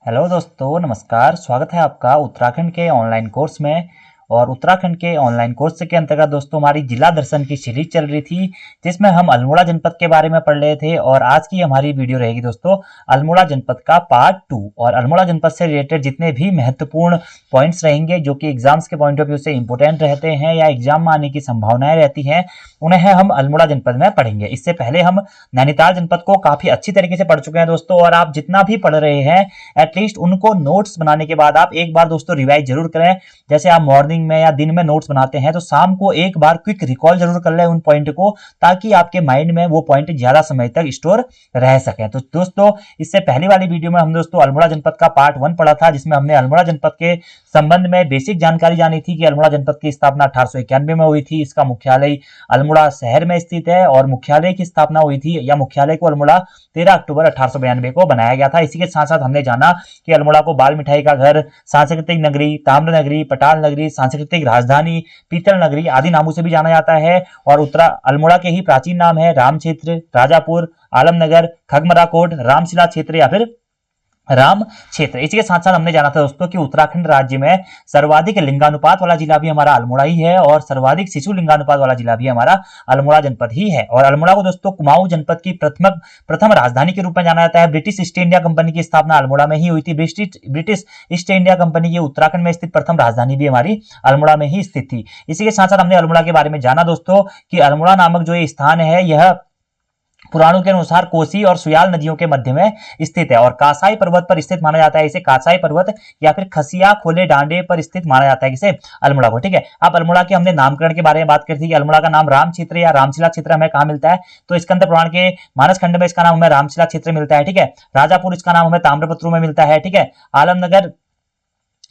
Hello दोस्तों, नमस्कार। स्वागत है आपका उत्तराखंड के ऑनलाइन कोर्स में। और उत्तराखंड के ऑनलाइन कोर्स के अंतर्गत दोस्तों हमारी जिला दर्शन की सीरीज चल रही थी, जिसमें हम अल्मोड़ा जनपद के बारे में पढ़ रहे थे। और आज की हमारी वीडियो रहेगी दोस्तों अल्मोड़ा जनपद का पार्ट 2। और अल्मोड़ा जनपद से रिलेटेड जितने भी महत्वपूर्ण पॉइंट्स रहेंगे जो कि एग्जाम्स के पॉइंट ऑफ व्यू से इंपोर्टेंट रहते हैं या एग्जाम में आने की संभावनाएं रहती हैं, उन्हें हम अल्मोड़ा जनपद में पढ़ेंगे। इससे पहले हम नैनीताल जनपद को काफी अच्छी तरीके से पढ़ चुके हैं दोस्तों। और आप जितना भी पढ़ रहे हैं एटलीस्ट उनको नोट्स बनाने के बाद आप एक बार दोस्तों रिवाइज जरूर करें। जैसे आप मॉर्निंग में या दिन में नोट्स बनाते हैं तो शाम को एक बार क्विक रिकॉल जरूर कर लें उन पॉइंट को, ताकि आपके माइंड में वो पॉइंट ज्यादा समय तक स्टोर रह सके। तो दोस्तों इससे पहली वाली वीडियो में हम दोस्तों अल्मोड़ा जनपद का पार्ट 1 पढ़ा था, जिसमें हमने अल्मोड़ा जनपद के संबंध में बेसिक जानकारी जानी थी कि अल्मोड़ा जनपद की स्थापना 1891 में हुई थी। इसका मुख्यालय अल्मोड़ा शहर में स्थित है और मुख्यालय की स्थापना हुई थी या मुख्यालय को अल्मोड़ा 13 अक्टूबर 1892 को बनाया गया था। इसी के साथ साथ हमने जाना कि अल्मोड़ा को बाल मिठाई का घर, सांस्कृतिक नगरी, ताम्र नगरी, पटाल नगरी, सांस्कृतिक राजधानी, पीतल नगरी आदि नामों से भी जाना जाता है। और उत्तरा अल्मोड़ा के ही प्राचीन नाम है राम क्षेत्र, राजापुर, आलमनगर, खगमरा कोट, रामशिला क्षेत्र या फिर राम क्षेत्र। इसी के साथ साथ हमने जाना था दोस्तों कि उत्तराखंड राज्य में सर्वाधिक लिंगानुपात वाला जिला भी हमारा अल्मोड़ा ही है और सर्वाधिक शिशु लिंगानुपात वाला जिला भी हमारा अल्मोड़ा जनपद ही है। और अल्मोड़ा को दोस्तों कुमाऊं जनपद की प्रथम राजधानी के रूप में जाना जाता है। ब्रिटिश ईस्ट इंडिया कंपनी की स्थापना अल्मोड़ा में ही हुई थी। ब्रिटिश ईस्ट इंडिया कंपनी की उत्तराखंड में स्थित प्रथम राजधानी भी हमारी अल्मोड़ा में ही स्थित थी। इसी के साथ साथ हमने अल्मोड़ा के बारे में जाना दोस्तों कि अल्मोड़ा नामक जो ये स्थान है यह पुराणों के अनुसार कोसी और सुयाल नदियों के मध्य में स्थित है और कासाई पर्वत पर स्थित माना जाता है। इसे कासाई पर्वत या फिर खसिया खोले डांडे पर स्थित माना जाता है किसे, अल्मोड़ा को। ठीक है, अब अल्मोड़ा के हमने नामकरण के बारे में बात करी थी कि अल्मोड़ा का नाम राम क्षेत्र या रामशिला क्षेत्र हमें कहाँ मिलता है, तो स्कंद पुराण के मानस खंड में इसका नाम हमें रामशिला क्षेत्र मिलता है। ठीक है, राजापुर इसका नाम हमें ताम्रपत्र में मिलता है। ठीक है, आलमनगर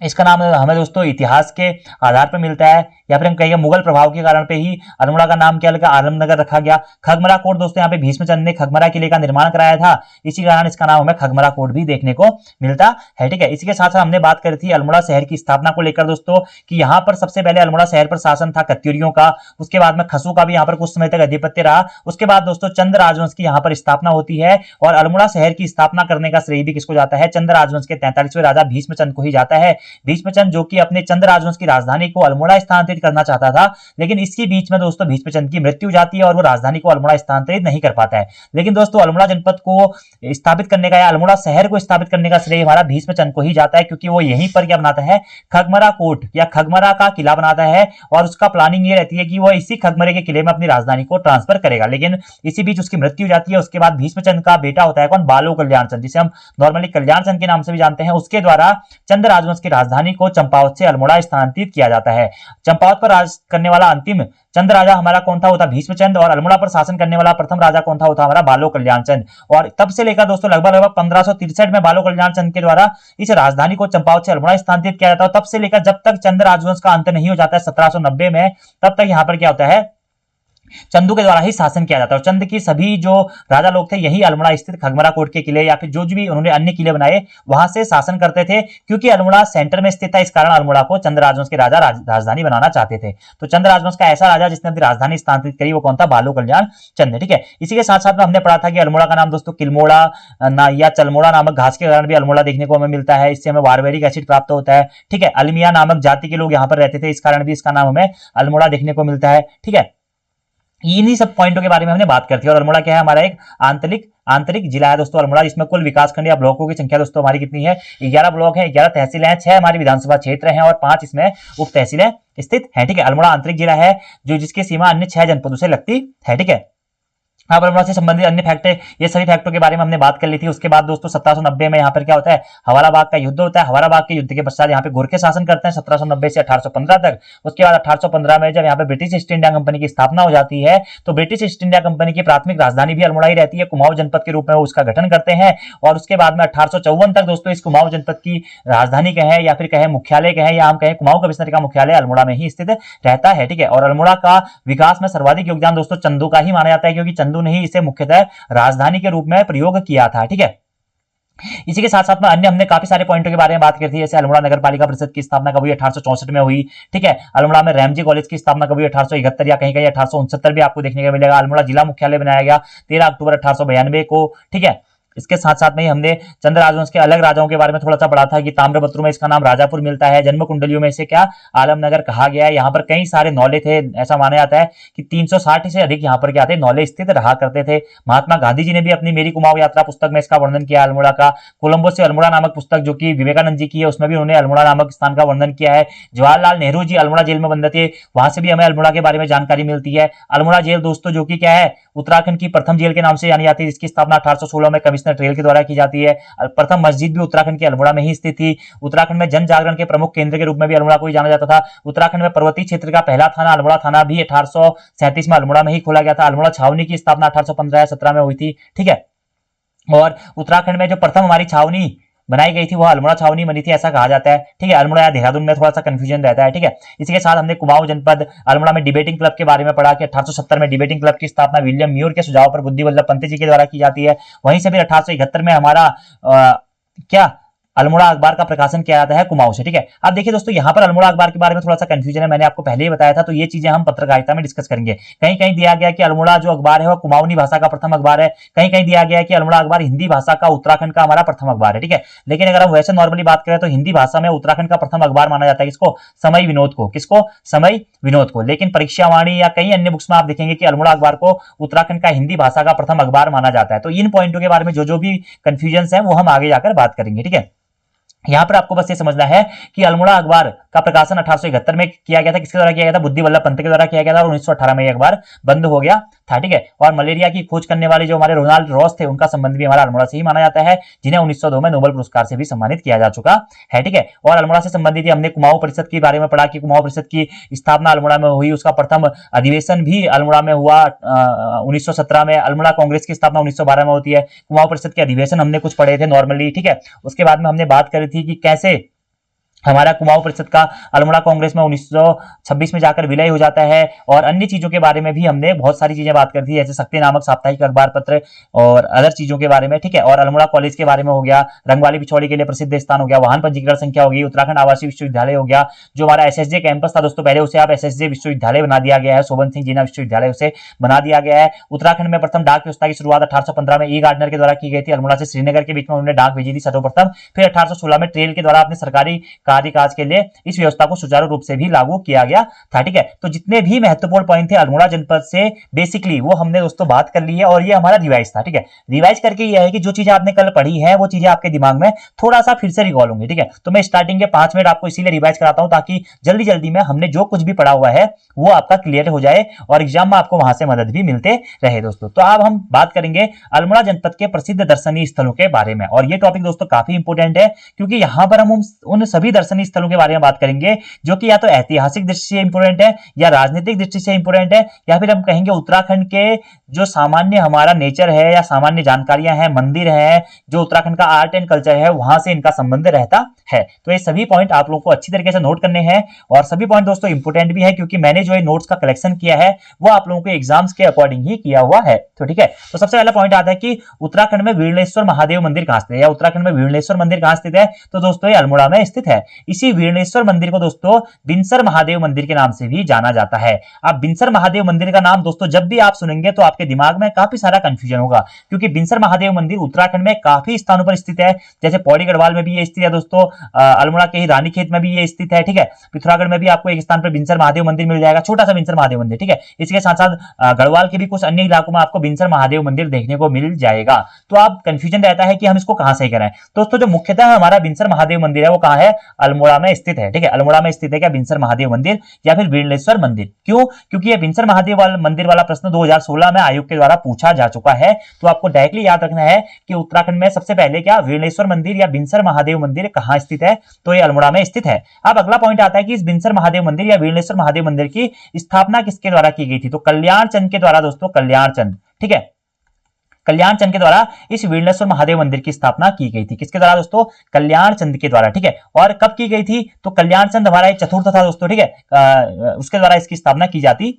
इसका नाम हमें दोस्तों इतिहास के आधार पर मिलता है या फिर हम कहेंगे मुगल प्रभाव के कारण पे ही अल्मोड़ा का नाम क्या लगा, आलमनगर रखा गया। खगमरा कोट दोस्तों यहाँ पे भीष्मचंद ने खगमरा किले का निर्माण कराया था, इसी कारण इसका नाम हमें खगमरा कोट भी देखने को मिलता है। ठीक है, इसी के साथ साथ हमने बात करी थी अल्मोड़ा शहर की स्थापना को लेकर दोस्तों कि यहाँ पर सबसे पहले अल्मोड़ा शहर पर शासन था कत्यूरियों का, उसके बाद में खसू का भी यहाँ पर कुछ समय तक अधिपत्य रहा। उसके बाद दोस्तों चंद राजवंश की यहाँ पर स्थापना होती है और अल्मोड़ा शहर की स्थापना करने का श्रेय भी किसको जाता है, चंद राजवंश के 43वें राजा भीष्मचंद को ही जाता है। भीष्मचंद जो कि अपने चंद राजवंश की राजधानी को अल्मोड़ा स्थानांतरित करना चाहता था, लेकिन इसके बीच में दोस्तों भीष्मचंद की मृत्यु हो जाती है और वो राजधानी को अल्मोड़ा स्थानांतरित नहीं कर पाता है। लेकिन दोस्तों अल्मोड़ा जनपद को स्थापित करने का या अल्मोड़ा शहर को स्थापित करने का श्रेय हमारा भीष्मचंद को ही जाता है, क्योंकि वो यहीं पर क्या बनाता है, खगमरा कोट या खगमरा का किला बनाता है और उसका प्लानिंग ये रहती है कि वो इसी खगमरे के किले में अपनी राजधानी को ट्रांसफर करेगा। लेकिन इसी बीच उसकी मृत्यु हो जाती है। उसके बाद भीष्मचंद का बेटा होता है कौन, बालो कल्याण चंद, जिसे हम नॉर्मली कल्याण चंद के नाम से भी जानते हैं। उसके द्वारा चंद राजवंश की राजधानी को चंपावत से अल्मोड़ा स्थानांतरित किया जाता है। चंपावत पर राज करने वाला अंतिम चंद राजा हमारा कौन था, होता भीष्मचंद। और अल्मोड़ा पर शासन करने वाला प्रथम राजा कौन था, होता हमारा बालो कल्याण चंद। और तब से लेकर दोस्तों लगभग 1563 में बालो कल्याण चंद के द्वारा इस राजधानी को चंपावत से अल्मोड़ा स्थानांतरित किया जाता है। तब से लेकर जब तक चंद राजवंश का अंत नहीं हो जाता है 1790 में, तब तक यहाँ पर क्या होता है, चंदू के द्वारा ही शासन किया जाता है। और चंद की सभी जो राजा लोग थे यही अल्मोड़ा स्थित खगमरा कोट के किले या फिर जो भी उन्होंने अन्य किले बनाए वहां से शासन करते थे। क्योंकि अल्मोड़ा सेंटर में स्थित था, इस कारण अल्मोड़ा को चंद राजवंश के राजा राजधानी बनाना चाहते थे। तो चंद राजवंश का ऐसा राजा जिसने अपनी राजधानी स्थानांतरित करी वो कौन था, बालो कल्याण चंद। ठीक है, इसी के साथ साथ में हमने पढ़ा था कि अल्मोड़ा का नाम दोस्तों किलमोड़ा या चलमोड़ा नामक घास के कारण भी अल्मोड़ा देखने को हमें मिलता है। इससे हमें वारवेरिक एसिड प्राप्त होता है। ठीक है, अलमिया नामक जाति के लोग यहाँ पर रहते थे, इस कारण भी इसका नाम हमें अल्मोड़ा देखने को मिलता है। ठीक है, इन्हीं सब पॉइंटों के बारे में हमने बात करती है। और अल्मोड़ा क्या है, हमारा एक आंतरिक जिला है दोस्तों अल्मोड़ा। इसमें कुल विकासखंड या ब्लॉकों की संख्या दोस्तों हमारी कितनी है, 11 ब्लॉक है, 11 तहसीलें हैं, 6 हमारी विधानसभा क्षेत्र हैं और 5 इसमें उप तहसीलें स्थित हैं। ठीक है, अल्मोड़ा आंतरिक जिला है जो जिसकी सीमा अन्य 6 जनपदों से लगती है। ठीक है, अब अल्मोड़ा से संबंधित अन्य फैक्ट, ये सभी फैक्टों के बारे में हमने बात कर ली थी। उसके बाद दोस्तों 1790 में यहाँ पर क्या होता है, हवाला बाग का युद्ध होता है। हवाला बाग के युद्ध के पश्चात यहाँ पे गोरखे शासन करते हैं 1790 से 1815 तक। उसके बाद 1815 में जब यहाँ पे ब्रिटिश ईस्ट इंडिया कंपनी की स्थापना हो जाती है तो ब्रिटिश ईस्ट इंडिया कंपनी की प्राथमिक राजधानी भी अल्मोड़ा ही रहती है। कुमाऊं जनपद के रूप में उसका गठन करते हैं और उसके बाद में 1854 तक दोस्तों इस कुमाऊं जनपद की राजधानी कहें या फिर कहें मुख्यालय कहें या हम कहें कुमाऊं कमिश्नरी का मुख्यालय अल्मोड़ा में ही स्थित रहता है। ठीक है, और अल्मोड़ा का विकास में सर्वाधिक योगदान दोस्तों चंदू का ही माना जाता है, क्योंकि चंदू ने ही इसे मुख्यतः राजधानी के रूप में प्रयोग किया था। ठीक है, इसी के साथ साथ में अन्य हमने काफी सारे पॉइंटों के बारे में बात की थी। जैसे अल्मोड़ा नगर पालिका परिषद की स्थापना कब हुई, 1864 में हुई। ठीक है, अल्मोड़ा में रैमजी कॉलेज की स्थापना कब हुई, 1871 या कहीं कहीं 1869 भी आपको देखने को मिलेगा। अल्मोड़ा जिला मुख्यालय बनाया गया 13 अक्टूबर 1892 को। ठीक है, इसके साथ साथ में हमने चंद राजवंश के अलग राजाओं के बारे में थोड़ा सा पढ़ा था कि ताम्रपत्र में इसका नाम राजापुर मिलता है, जन्म कुंडलियों में इसे क्या आलमनगर कहा गया है। यहाँ पर कई सारे नौले थे, ऐसा माना जाता है कि 360 से अधिक यहाँ पर क्या थे नौले स्थित रहा करते थे। महात्मा गांधी जी ने भी अपनी मेरी कुमाऊं यात्रा पुस्तक में इसका वर्णन किया अल्मोड़ा का। कोलंबो से अल्मोड़ा नामक पुस्तक जो कि विवेकानंद जी की है, उसमें भी उन्होंने अल्मोड़ा नामक स्थान का वर्णन किया है। जवाहरलाल नेहरू जी अल्मोड़ा जेल में बंद थे, वहां से भी हमें अल्मोड़ा के बारे में जानकारी मिलती है। अल्मोड़ा जेल दोस्तों जो कि क्या है उत्तराखंड की प्रथम जेल के नाम से जानी जाती है, जिसकी स्थापना 1816 में कमिश्नर ट्रेल के द्वारा की जाती है। प्रथम मस्जिद भी उत्तराखंड के अल्मोड़ा में ही स्थित थी। उत्तराखंड में जन जागरण के प्रमुख केंद्र के रूप में भी अल्मोड़ा को ही जाना जाता था। उत्तराखंड में पर्वतीय क्षेत्र का पहला थाना अल्मोड़ा थाना भी 1837 में अल्मोड़ा में ही खोला गया था। अल्मोड़ा छावनी की स्थापना 1815 या 17 में हुई थी, ठीक है। और उत्तराखंड में जो प्रथम हमारी छावनी बनाई गई थी वह अल्मोड़ा छावनी बनी थी, ऐसा कहा जाता है, ठीक है। अल्मोड़ा या देहरादून में थोड़ा सा कंफ्यूजन रहता है, ठीक है। इसी के साथ हमने कुमाऊं जनपद अल्मोड़ा में डिबेटिंग क्लब के बारे में पढ़ा कि 1870 में डिबेटिंग क्लब की स्थापना विलियम म्यूर के सुझाव पर बुद्धि वल्लभ पंत जी के द्वारा की जाती है। वहीं से फिर 1871 में हमारा क्या अल्मोड़ा अखबार का प्रकाशन किया जाता है कुमाऊं से, ठीक है। अब देखिए दोस्तों यहाँ पर अल्मोड़ा अखबार के बारे में थोड़ा सा कंफ्यूजन है, मैंने आपको पहले ही बताया था, तो ये चीजें हम पत्रकारिता में डिस्कस करेंगे। कहीं कहीं दिया गया कि अल्मोड़ा जो अखबार है वह कुमाऊनी भाषा का प्रथम अखबार है, कहीं कहीं दिया गया कि अल्मोड़ा अखबार हिंदी भाषा का उत्तराखंड का हमारा प्रथम अखबार है, ठीक है। लेकिन अगर हम वैसे नॉर्मली बात करें तो हिंदी भाषा में उत्तराखंड का प्रथम अखबार माना जाता है किसको, समय विनोद को। किसको, समय विनोद को। लेकिन परीक्षावाणी या कई अन्य बुक्स में आप देखेंगे कि अल्मोड़ा अखबार को उत्तराखंड का हिंदी भाषा का प्रथम अखबार माना जाता है। तो इन पॉइंटों के बारे में जो भी कंफ्यूजन है वो हम आगे जाकर बात करेंगे, ठीक है। यहां पर आपको बस ये समझना है कि अल्मोड़ा अखबार का प्रकाशन 1871 में किया गया था। किसके द्वारा किया गया था, बुद्धि वल्लभ पंत के द्वारा किया गया था, और 1918 में यह अखबार बंद हो गया था, ठीक है। और मलेरिया की खोज करने वाले जो हमारे रोनाल्ड रॉस थे उनका संबंध भी हमारा अल्मोड़ा से ही माना जाता है, जिन्हें 1902 में नोबेल पुरस्कार से भी सम्मानित किया जा चुका है, ठीक है। और अल्मोड़ा से संबंधित हमने कुमाऊं परिषद के बारे में पढ़ा कि कुमाऊं परिषद की स्थापना अल्मोड़ा में हुई, उसका प्रथम अधिवेशन भी अल्मोड़ा में हुआ 1917 में। अल्मोड़ा कांग्रेस की स्थापना 1912 में होती है। कुमाऊं परिषद के अधिवेशन हमने कुछ पढ़े थे नॉर्मली, ठीक है। उसके बाद में हमने बात करी थी कि कैसे हमारा कुमाऊं परिषद का अल्मोड़ा कांग्रेस में 1926 में जाकर विलय हो जाता है, और अन्य चीजों के बारे में भी हमने बहुत सारी चीजें बात कर दी, जैसे शक्ति नामक साप्ताहिक अखबार पत्र और अदर चीजों के बारे में, ठीक है। और अल्मोड़ा कॉलेज के बारे में हो गया, रंगवाली पिछौड़ी के लिए प्रसिद्ध स्थान हो गया, वाहन पंजीकरण संख्या होगी, उत्तराखंड आवासीय विश्वविद्यालय हो गया, जो हमारा एसएसजे कैंपस था दोस्तों पहले उसे आप एसएसजे विश्वविद्यालय बना दिया गया है, शोभन सिंह जीना विश्वविद्यालय उसे बना दिया गया है। उत्तराखंड में प्रथम डाक व्यवस्था की शुरुआत 1815 में ई गार्डनर के द्वारा की गई थी। अल्मोड़ा से श्रीनगर के बीच में उन्होंने डाक भेजी थी सर्वप्रथम। फिर 1816 में ट्रेल के द्वारा अपने सरकारी कार्य के लिए इस व्यवस्था को सुचारू रूप से भी लागू किया गया था, ठीक है। तो जितने भी महत्वपूर्ण पॉइंट थे अल्मोड़ा जनपद से बेसिकली वो हमने दोस्तों बात कर ली है, और ये हमारा रिवाइज था, ठीक है। रिवाइज करके ये है कि जो चीजें आपने कल पढ़ी है वो चीजें आपके दिमाग में थोड़ा सा फिर से रिकॉल होंगी, ठीक है। तो मैं स्टार्टिंग के 5 मिनट आपको इसीलिए रिवाइज कराता हूं ताकि जल्दी जल्दी में हमने जो कुछ भी पढ़ा हुआ है वो आपका क्लियर हो जाए और एग्जाम में आपको वहां से मदद भी मिलते रहे दोस्तों। तो अब हम बात करेंगे अल्मोड़ा जनपद के प्रसिद्ध दर्शनीय स्थलों के बारे में, और ये टॉपिक दोस्तों काफी इंपोर्टेंट है क्योंकि यहां पर हम उन सभी दर्शनीय स्थलों के बारे में बात करेंगे जो कि या तो ऐतिहासिक दृष्टि से इंपोर्टेंट है या राजनीतिक दृष्टि से इंपोर्टेंट है, या फिर हम कहेंगे उत्तराखंड के जो सामान्य हमारा नेचर है या सामान्य जानकारियां हैं, मंदिर है, जो उत्तराखंड का आर्ट एंड कल्चर है, वहां से इनका संबंध रहता है। तो ये सभी पॉइंट आप लोगों को अच्छी तरीके से नोट करने हैं, और सभी पॉइंट दोस्तों इंपोर्टेंट भी है क्योंकि मैंने जो नोट्स का कलेक्शन किया है वो आप लोगों के एग्जाम्स के अकॉर्डिंग ही किया हुआ है, तो ठीक है। तो सबसे पहला पॉइंट आता है कि उत्तराखंड में वीरणेश्वर महादेव मंदिर कहां स्थित है, या उत्तराखंड में वीरणेश्वर मंदिर कहां स्थित है, तो दोस्तों ये अल्मोड़ा में स्थित है। इसी वीरणेश्वर मंदिर को दोस्तों बिनसर महादेव मंदिर के नाम से भी जाना जाता है। अब बिनसर महादेव मंदिर का नाम दोस्तों जब भी आप सुनेंगे तो आपके दिमाग में काफी सारा कंफ्यूजन होगा, क्योंकि बिनसर महादेव मंदिर उत्तराखंड में काफी स्थानों पर स्थित है, जैसे पौड़ी गढ़वाल में भी ये स्थित है दोस्तों, अल्मोड़ा के ही रानीखेत में भी ये स्थित है, ठीक है। पिथौरागढ़ में भी आपको एक स्थान पर बिनसर महादेव मंदिर मिल जाएगा, छोटा सा बिनसर महादेव मंदिर, ठीक है। इसके साथ साथ गढ़वाल के भी कुछ अन्य इलाकों में आपको बिनसर महादेव मंदिर देखने को मिल जाएगा। तो आप कंफ्यूजन रहता है कि हम इसको कहां से करें। दोस्तों जो मुख्यतः हमारा बिनसर महादेव मंदिर है वो कहां है, अल्मोड़ा में स्थित है, ठीक है। अल्मोड़ा में स्थित है क्या बिनसर महादेव मंदिर या फिर वीरणेश्वर मंदिर, क्यों, क्योंकि ये बिनसर महादेव मंदिर वाला प्रश्न 2016 में आयोग के द्वारा पूछा जा चुका है। तो आपको डायरेक्टली याद रखना है कि उत्तराखंड में सबसे पहले क्या वीरणेश्वर मंदिर या बिनसर महादेव मंदिर कहां स्थित है, तो ये अल्मोड़ा में स्थित है। अब अगला पॉइंट आता है कि इस बिनसर महादेव मंदिर या वीरणेश्वर महादेव मंदिर की स्थापना किसके द्वारा की गई थी, तो कल्याण चंद के द्वारा दोस्तों, कल्याण चंद, ठीक है। कल्याण चंद के द्वारा इस वीरणेश्वर महादेव मंदिर की स्थापना की गई थी, किसके द्वारा दोस्तों, कल्याण चंद के द्वारा, ठीक है। और कब की गई थी, तो कल्याण चंद हमारा एक चतुर्थ था दोस्तों, ठीक है, उसके द्वारा इसकी स्थापना की जाती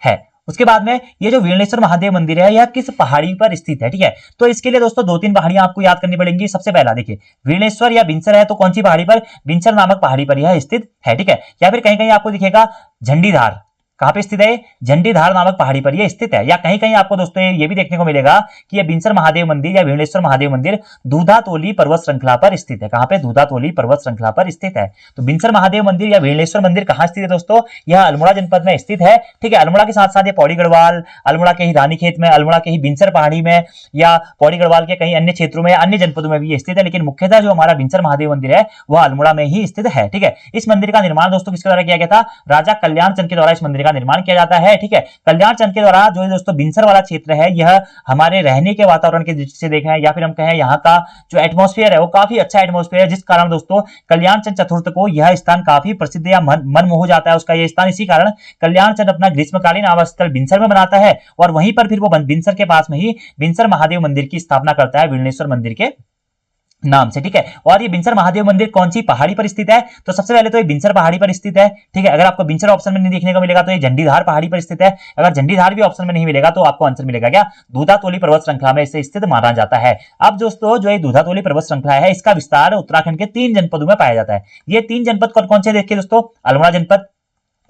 है। उसके बाद में ये जो वीरणेश्वर महादेव मंदिर है यह किस पहाड़ी पर स्थित है, ठीक है। तो इसके लिए दोस्तों 2-3 पहाड़ियां आपको याद करनी पड़ेंगी। सबसे पहला देखिए वीरणेश्वर या बिनसर है तो कौन सी पहाड़ी पर, बिनसर नामक पहाड़ी पर यह स्थित है, ठीक है। या फिर कहीं कहीं आपको दिखेगा झंडीधार, कहां पे स्थित है? झंडीधार नामक पहाड़ी पर यह स्थित है। या कहीं कहीं आपको दोस्तों ये भी देखने को मिलेगा कि यह बिनसर महादेव मंदिर या विमलेश्वर महादेव मंदिर दूधातोली पर्वत श्रृंखला पर स्थित है। कहां पे? दूधातोली पर्वत श्रृंखला पर स्थित है। तो बिनसर महादेव मंदिर या विमलेश्वर मंदिर कहां स्थित है दोस्तों? यह अल्मोड़ा जनपद में स्थित है। ठीक है, अल्मोड़ा के साथ साथ ये पौड़ी गढ़वाल, अल्मोड़ा के ही रानीखेत में, अल्मोड़ा के ही बिनसर पहाड़ी में या पौड़ी गढ़वाल के कई अन्य क्षेत्रों में, अन्य जनपदों में भी स्थित है, लेकिन मुख्यतः जो हमारा बिनसर महादेव मंदिर है वह अल्मोड़ा में ही स्थित है। ठीक है, इस मंदिर का निर्माण दोस्तों किसके द्वारा किया गया था? राजा कल्याण चंद के द्वारा इस मंदिर का निर्माण किया जाता है। ठीक है, कल्याण चंद के द्वारा जो दोस्तों बिनसर वाला क्षेत्र है यह हमारे रहने के वातावरण की दृष्टि से देखें या फिर हम कहें यहाँ का जो एटमॉस्फेयर है वो काफी अच्छा एटमॉस्फेयर है, जिस कारण दोस्तों कल्याण चंद चतुर्थ को यह स्थान काफी प्रसिद्ध या मनमोह जाता है उसका यह स्थान। इसी कारण कल्याण चंद अपना ग्रीष्मकालीन आवास स्थल बिनसर में बनाता है और वहीं पर फिर वो बिनसर के पास में ही बिनसर महादेव मंदिर की स्थापना करता है विमलेश्वर मंदिर के नाम से। ठीक है, और ये बिनसर महादेव मंदिर कौन सी पहाड़ी पर स्थित है? तो सबसे पहले तो ये बिनसर पहाड़ी पर स्थित है। ठीक है, अगर आपको बिनसर ऑप्शन में नहीं देखने को मिलेगा तो ये झंडीधार पहाड़ी पर स्थित है। अगर झंडीधार भी ऑप्शन में नहीं मिलेगा तो आपको आंसर मिलेगा क्या? दूधातोली पर्वत श्रृंखला में इसे स्थित माना जाता है। अब दोस्तों जो ये दूधातोली पर्वत श्रृंखला है इसका विस्तार उत्तराखंड के 3 जनपदों में पाया जाता है। ये 3 जनपद कौन कौन से देखिए दोस्तों? अल्मोड़ा जनपद,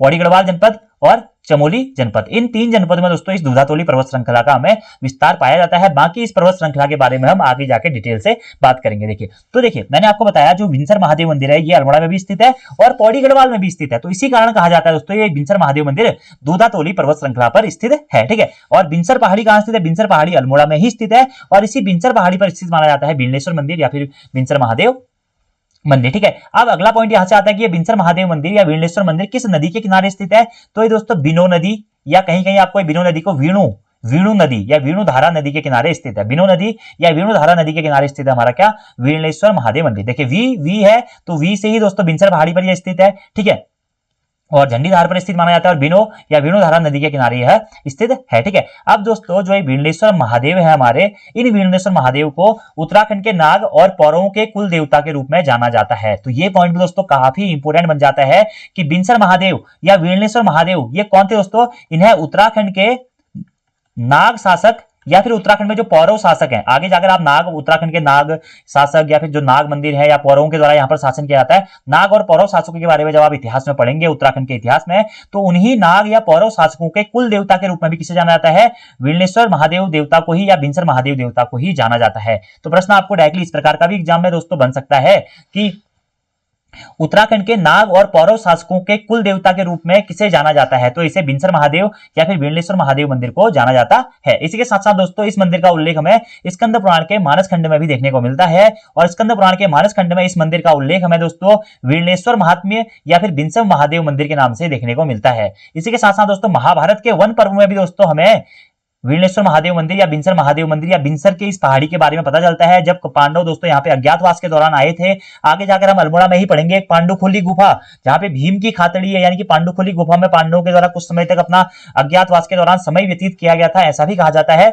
पौड़ी गढ़वाल जनपद और चमोली जनपद। इन 3 जनपदों में दोस्तों इस दूधातोली पर्वत श्रृंखला का हमें विस्तार पाया जाता है। बाकी इस पर्वत श्रृंखला के बारे में हम आगे जाके डिटेल से बात करेंगे। देखिए, तो देखिए मैंने आपको बताया जो बिनसर महादेव मंदिर है ये अल्मोड़ा में भी स्थित है और पौड़ी गढ़वाल में भी स्थित है। तो इसी कारण कहा जाता है दोस्तों ये बिनसर महादेव मंदिर दूधातोली पर्वत श्रृंखला पर स्थित है। ठीक है, और बिनसर पहाड़ी कहां स्थित है? बिनसर पहाड़ी अल्मोड़ा में ही स्थित है और इसी बिनसर पहाड़ी पर स्थित माना जाता है विमलेश्वर मंदिर या फिर बिनसर महादेव मंदिर। ठीक है, अब अगला पॉइंट यहां से आता है कि ये बिनसर महादेव मंदिर या विमलेश्वर मंदिर किस नदी के किनारे स्थित है? तो ये दोस्तों बिनो नदी या कहीं कहीं आपको बिनो नदी को वीणु नदी या वीणुधारा नदी के किनारे स्थित है। बिनो नदी या वीणुधारा नदी के किनारे स्थित है हमारा क्या? विमलेश्वर महादेव मंदिर। देखिए वी है तो वी से ही दोस्तों बिनसर पहाड़ी पर यह स्थित है। ठीक है, और झंडीधार पर स्थित माना जाता है और बिनो या वीणुधारा नदी के किनारे यह स्थित है। ठीक है, अब दोस्तों जो ये विमलेश्वर महादेव है हमारे, इन विमलेश्वर महादेव को उत्तराखंड के नाग और पौरवों के कुल देवता के रूप में जाना जाता है। तो ये पॉइंट भी दोस्तों काफी इंपोर्टेंट बन जाता है कि बिनसर महादेव या विमलेश्वर महादेव ये कौन थे दोस्तों? इन्हें उत्तराखंड के नाग शासक या फिर उत्तराखंड में जो पौरव शासक हैं, आगे जाकर आप उत्तराखंड के नाग शासक या फिर जो नाग मंदिर है या पौरवों के द्वारा यहाँ पर शासन किया जाता है, नाग और पौरव शासकों के बारे में जब आप इतिहास में पढ़ेंगे उत्तराखंड के इतिहास में तो उन्हीं नाग या पौरव शासकों के कुल देवता के रूप में भी किसे जाना जाता है? विमलेश्वर महादेव देवता को ही या बिनसर महादेव देवता को ही जाना जाता है। तो प्रश्न आपको डायरेक्टली इस प्रकार का भी एग्जाम में दोस्तों बन सकता है कि उत्तराखंड के नाग और पौरव शासकों के कुल देवता के रूप में किसे जाना जाता है? तो इसे बिनसर महादेव या फिर विमलेश्वर महादेव मंदिर को जाना जाता है। इसी के साथ साथ दोस्तों इस मंदिर का उल्लेख हमें स्कंद पुराण के मानस खंड में भी देखने को मिलता है और स्कंद पुराण के मानस खंड में इस मंदिर का उल्लेख हमें दोस्तों विमलेश्वर महात्म्य या फिर बिनसर महादेव मंदिर के नाम से देखने को मिलता है। इसी के साथ साथ दोस्तों महाभारत के वन पर्व में भी दोस्तों हमें विमलेश्वर महादेव मंदिर या बिनसर महादेव मंदिर या बिनसर के इस पहाड़ी के बारे में पता चलता है जब पांडव दोस्तों यहाँ पे अज्ञातवास के दौरान आए थे। आगे जाकर हम अल्मोड़ा में ही पढ़ेंगे एक पांडुखोली गुफा जहां पे भीम की खातड़ी है, यानी कि पांडुखोली गुफा में पांडवों के द्वारा कुछ समय तक अपना अज्ञातवास के दौरान समय व्यतीत किया गया था, ऐसा भी कहा जाता है।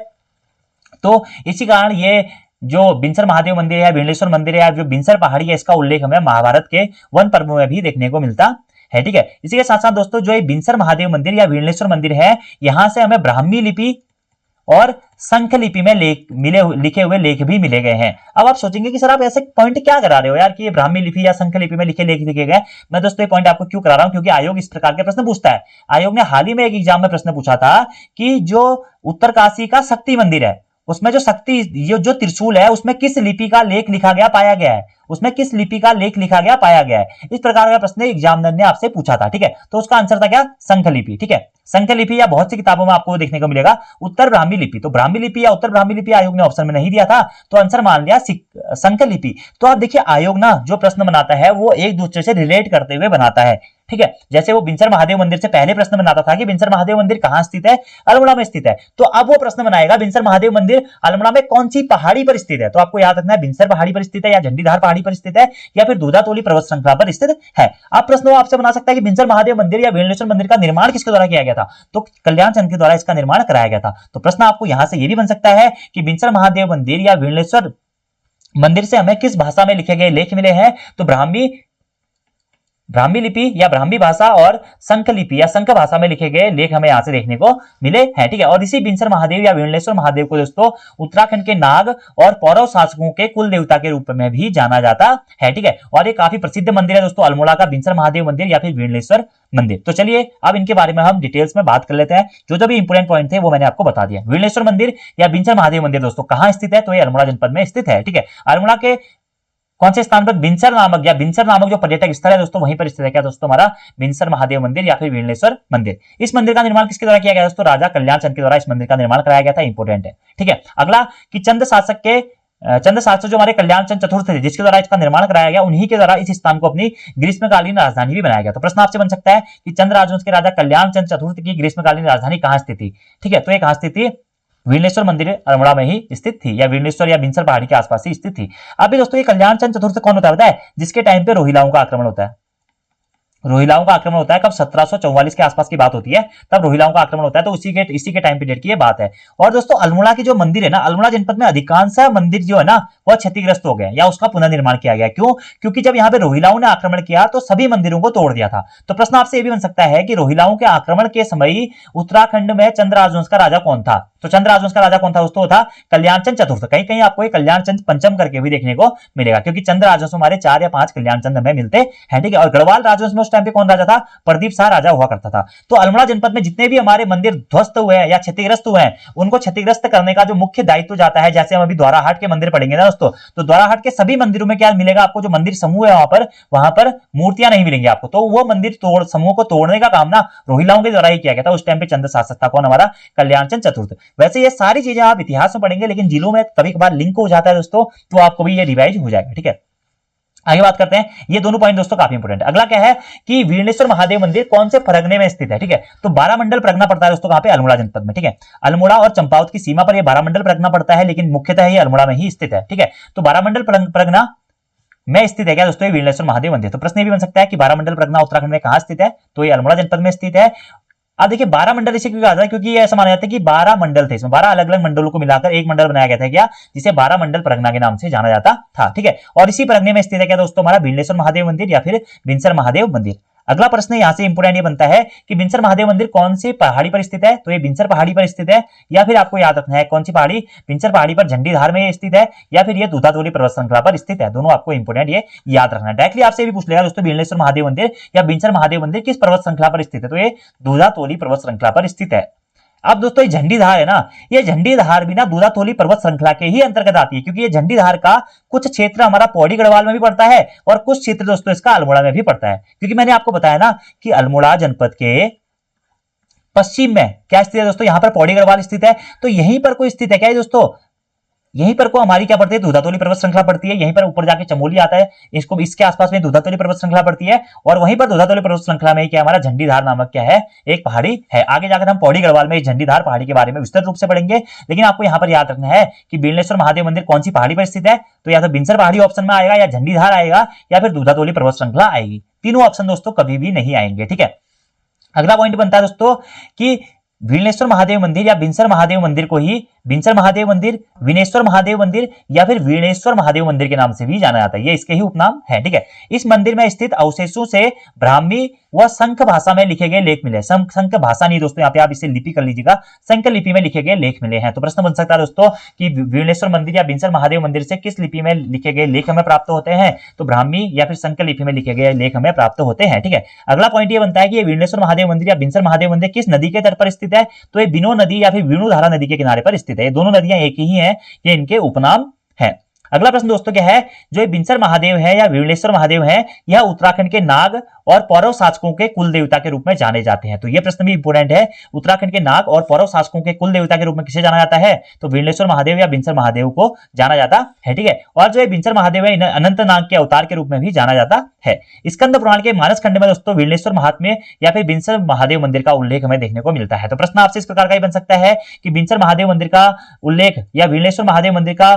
तो इसी कारण ये जो बिनसर महादेव मंदिर है, विमलेश्वर मंदिर है, जो बिनसर पहाड़ी है, इसका उल्लेख हमें महाभारत के वन पर्व में भी देखने को मिलता है। ठीक है, इसी के साथ साथ दोस्तों जो ये बिनसर महादेव मंदिर या विमलेश्वर मंदिर है, यहां से हमें ब्राह्मी लिपि और संख लिपि में लिखे हुए लेख भी मिले गए हैं। अब आप सोचेंगे कि सर आप ऐसे पॉइंट क्या करा रहे हो यार कि ये ब्राह्मी लिपि या संख लिपि में लिखे लेख लिखे गए। मैं दोस्तों ये पॉइंट आपको क्यों करा रहा हूं, क्योंकि आयोग इस प्रकार के प्रश्न पूछता है। आयोग ने हाल ही में एक एग्जाम में प्रश्न पूछा था कि जो उत्तरकाशी का शक्ति मंदिर है उसमें जो जो त्रिशूल है उसमें किस लिपि का लेख लिखा गया पाया गया है, उसमें किस लिपि का लेख लिखा गया पाया गया है। इस प्रकार का प्रश्न एग्जामिनर ने आपसे पूछा था। ठीक है, तो उसका आंसर था क्या? संख लिपि। ठीक है, संख लिपि या बहुत सी किताबों में आपको देखने को मिलेगा उत्तर ब्राह्मी लिपि। तो ब्राह्मी लिपि या उत्तर ब्राह्मी लिपि आयोग ने ऑप्शन में नहीं दिया था तो आंसर मान लिया संख लिपि। तो आप देखिए आयोग ना जो प्रश्न बनाता है वो एक दूसरे से रिलेट करते हुए बनाता है। ठीक है, जैसे वो बिनसर महादेव मंदिर से पहले प्रश्न बनाता था कि बिनसर महादेव मंदिर कहां स्थित है? अल्मोड़ा में स्थित है। तो अब वो प्रश्न बनाएगा बिनसर महादेव मंदिर अल्मोड़ा में कौन सी पहाड़ी पर स्थित है? तो आपको याद रखना है बिनसर पहाड़ी पर स्थित है या झंडीधार पहाड़ी पर स्थित है या फिर दूधातोली पर्वत श्रृंखला पर स्थित है। आप प्रश्न आपसे बना सकता है कि बिनसर महादेव मंदिर या विमलेश्वर मंदिर का निर्माण किसके द्वारा किया गया था? तो कल्याण चंद के द्वारा इसका निर्माण कराया गया था। तो प्रश्न आपको यहां से यह भी बन सकता है कि बिनसर महादेव मंदिर या विमलेश्वर मंदिर से हमें किस भाषा में लिखे गए लेख मिले हैं? तो ब्राह्मी लिपि या ब्राह्मी भाषा और संख लिपि या संख भाषा में लिखे गए लेख हमें यहाँ से देखने को मिले हैं। ठीक है, और इसी बिनसर महादेव या वीणेश्वर महादेव को दोस्तों उत्तराखंड के नाग और पौरव शासकों के कुल देवता के रूप में भी जाना जाता है। ठीक है, और ये काफी प्रसिद्ध मंदिर है दोस्तों, अल्मोड़ा का बिनसर महादेव मंदिर या फिर वीणेश्वर मंदिर। तो चलिए अब इनके बारे में हम डिटेल्स में बात कर लेते हैं। जो भी इंपोर्टेंट पॉइंट थे वो मैंने आपको बता दिया। वीणेश्वर मंदिर या बिनसर महादेव मंदिर दोस्तों कहां स्थित है, तो ये अल्मोड़ा जनपद में स्थित है। ठीक है, अल्मोड़ा के कौन से स्थान पर, बिनसर नामक जो पर्यटक स्थल है दोस्तों वहीं पर स्थित है क्या दोस्तों, हमारा बिनसर महादेव मंदिर या फिर वीणेश्वर मंदिर। इस मंदिर का निर्माण किसके द्वारा किया गया दोस्तों, राजा कल्याण चंद के द्वारा इस मंदिर का निर्माण कराया गया था। इंपोर्टेंट है। ठीक है, अगला कि चंद शासक जो हमारे कल्याण चंद चतुर्थ थे जिसके द्वारा इसका निर्माण कराया गया, उन्हीं के द्वारा इस स्थान को अपनी ग्रीष्मकालीन राजधानी भी बनाया गया। तो प्रश्न आपसे बन सकता है कि चंद राजवंश के राजा कल्याण चंद चतुर्थ की ग्रीष्मकालीन राजधानी कहां स्थित थी। ठीक है, तो ये कहां स्थित थी, वीणेश्वर मंदिर अल्मोड़ा में ही स्थित थी, या वीणेश्वर या बिनसर पहाड़ी के आसपास ही स्थित थी। अभी दोस्तों ये कल्याण चंद चतुर्थ कौन होता है बताए, जिसके टाइम पे रोहिलाओं का आक्रमण होता है। रोहिलाओं का आक्रमण होता है कब, 1744 के आसपास की बात होती है, तब रोहिलाओं का आक्रमण होता है। तो इसी के टाइम पीरियड की ये बात है। और दोस्तों अल्मोड़ा की जो मंदिर है ना, अल्मोड़ा जनपद में अधिकांश मंदिर जो है ना वह क्षतिग्रस्त हो गए या उसका पुनर्निर्माण किया गया। क्यों, क्योंकि जब यहाँ पे रोहिलाओं ने आक्रमण किया तो सभी मंदिरों को तोड़ दिया था। तो प्रश्न आपसे ये भी बन सकता है कि रोहिलाओं के आक्रमण के समय उत्तराखंड में चंद्र राजवंश का राजा कौन था। तो चंद्र राजवंश का राजा कौन था दोस्तों, था कल्याण चंद चतुर्थ। कहीं कहीं आपको कल्याण चंद पंचम करके भी देखने को मिलेगा, क्योंकि चंद्र राजवंश हमारे 4 या 5 कल्याण चंद हमें मिलते हैं। ठीक है, और गढ़वाल राजवंश में उस टाइम पे कौन राजा था, प्रदीप शाह राजा हुआ करता था। तो अल्मोड़ा जनपद में जितने भी हमारे मंदिर ध्वस्त हुए हैं या क्षतिग्रस्त हुए हैं, उनको क्षतिग्रस्त करने का जो मुख्य दायित्व जाता है, जैसे हम अभी द्वाराहाट के मंदिर पढ़ेंगे ना दोस्तों, तो द्वाराहाट के सभी मंदिरों में क्या मिलेगा आपको, जो मंदिर समूह है वहां पर मूर्तियां नहीं मिलेंगी आपको। तो वो मंदिर समूह को तोड़ने का काम ना रोहिलाओं के द्वारा ही किया गया था। उस टाइम पे चंद्र शासक था कौन, हमारा कल्याण चंद चतुर्थ। वैसे ये सारी चीजें आप इतिहास में पढ़ेंगे, लेकिन जिलों में कभी कभार लिंक हो जाता है दोस्तों, तो आपको भी ये रिवाइज हो जाएगा। ठीक है, आगे बात करते हैं। ये दोनों पॉइंट दोस्तों काफी इंपोर्टेंट है। अगला क्या है कि वीणेश्वर महादेव मंदिर कौन से परगने में स्थित है। ठीक है, तो 12 मंडल परगना पड़ता है दोस्तों कहां पे, अल्मोड़ा जनपद में। ठीक है, अल्मोड़ा और चंपावत की सीमा पर ये 12 मंडल परगना पड़ता है, लेकिन मुख्यतः ये अल्मोड़ा में ही स्थित है। ठीक है, तो 12 मंडल परगना में स्थित है क्या दोस्तों, ये वीणेश्वर महादेव मंदिर। तो प्रश्न ये भी बन सकता है कि 12 मंडल परगना उत्तराखंड में कहां स्थित है, तो ये अल्मोड़ा जनपद में स्थित है। अब देखिए 12 मंडल इसे क्यों कहा जाता है, क्योंकि ये ऐसा माना जाता है कि 12 मंडल थे, इसमें 12 अलग अलग मंडलों को मिलाकर एक मंडल बनाया गया था क्या, जिसे 12 मंडल परगना के नाम से जाना जाता था। ठीक है, और इसी परगने में स्थित है क्या दोस्तों, हमारा वीणेश्वर महादेव मंदिर या फिर बिनसर महादेव मंदिर। अगला प्रश्न यहां से इंपोर्टेंट ये बनता है कि बिनसर महादेव मंदिर कौन सी पहाड़ी पर स्थित है, तो ये बिनसर पहाड़ी पर स्थित है, या फिर आपको याद रखना है कौन सी पहाड़ी, बिनसर पहाड़ी पर झंडीधार में स्थित है, या फिर ये दूधातोली पर्वत श्रृंखला पर स्थित है। दोनों आपको इंपोर्टेंट ये याद रखना है। डायरेक्टली आपसे भी पूछ लेगा दोस्तों, बिनेश्वर महादेव मंदिर या बिनसर महादेव मंदिर किस पर्वत श्रृंखला पर स्थित है, तो ये दूधातोली पर्वत श्रृंखला पर स्थित है। अब दोस्तों ये झंडीधार है ना, ये झंडीधार भी ना दूधातोली पर्वत श्रृंखला के ही अंतर्गत आती है, क्योंकि ये झंडीधार का कुछ क्षेत्र हमारा पौड़ी गढ़वाल में भी पड़ता है और कुछ क्षेत्र दोस्तों इसका अल्मोड़ा में भी पड़ता है। क्योंकि मैंने आपको बताया ना कि अल्मोड़ा जनपद के पश्चिम में क्या स्थित है दोस्तों, यहां पर पौड़ी गढ़वाल स्थित है, तो यहीं पर कोई स्थित है क्या दोस्तों, यहीं पर को हमारी क्या पड़ती है, दूधातोली पर्वत श्रृंखला पड़ती है। यहीं पर ऊपर जाके चमोली आता है, इसको इसके आसपास में दूधातोली पर्वत श्रृंखला पड़ती है, और वहीं पर दूधातोली पर्वत श्रृंखला में क्या हमारा झंडीधार नामक क्या है, एक पहाड़ी है। आगे जाकर हम पौड़ी गढ़वाल में झंडीधार पहाड़ी के बारे में विस्तृत रूप से पढ़ेंगे, लेकिन आपको यहाँ पर याद रखना है कि बिनेश्वर महादेव मंदिर कौन सी पहाड़ी पर स्थित है, तो या तो बिनसर पहाड़ी ऑप्शन में आएगा, या झंडीधार आएगा, या फिर दूधातोली पर्वत श्रृंखला आएगी। तीनों ऑप्शन दोस्तों कभी भी नहीं आएंगे। ठीक है, अगला पॉइंट बनता है दोस्तों कि वीणेश्वर महादेव मंदिर या बिनसर महादेव मंदिर को ही बिनसर महादेव मंदिर, विनेश्वर महादेव मंदिर या फिर वीणेश्वर महादेव मंदिर के नाम से भी जाना जाता है। ये इसके ही उपनाम है। ठीक है, इस मंदिर में स्थित अवशेषों से ब्राह्मी व संख भाषा में लिखे गए लेख मिले। संख भाषा नहीं दोस्तों, यहाँ पे आप इसे लिपि कर लीजिएगा, संख लिपि में लिखे गए लेख मिले हैं। तो प्रश्न बन सकता है दोस्तों कि वीणेश्वर मंदिर या बिनसर महादेव मंदिर से किस लिपि में लिखे गए लेख हमें प्राप्त होते हैं, तो ब्राह्मी या फिर संख लिपि में लिखे गए लेख हमें प्राप्त होते हैं। ठीक है, अगला पॉइंट ये बनता है कि वीणेश्वर महादेव मंदिर या बिनसर महादेव मंदिर किस नदी के तट पर स्थित है, तो ये बिनो नदी या फिर विणुधारा नदी के किनारे पर स्थित है। दोनों नदियां एक ही हैं, ये इनके उपनाम है। अगला प्रश्न दोस्तों क्या है, जो ये बिनसर महादेव है या वीणेश्वर महादेव है, यह उत्तराखंड के नाग और पौरव शासकों के कुल देवता के रूप में जाने जाते हैं। तो ये प्रश्न भी इंपोर्टेंट है, उत्तराखंड के नाग और पौरव शासकों के कुल देवता के रूप में किसे जाना जाता है, तो वीणेश्वर महादेव या बिनसर महादेव को जाना जाता है। ठीक है, और जो ये बिनसर महादेव है अनंत नाग के अवतार के रूप में भी जाना जाता है। स्कंद पुराण के मानस खंड में दोस्तों वीणेश्वर महात्म्य या फिर बिनसर महादेव मंदिर का उल्लेख हमें देखने को मिलता है। तो प्रश्न आपसे इस प्रकार का ही बन सकता है कि बिनसर महादेव मंदिर का उल्लेख या वीणेश्वर महादेव मंदिर का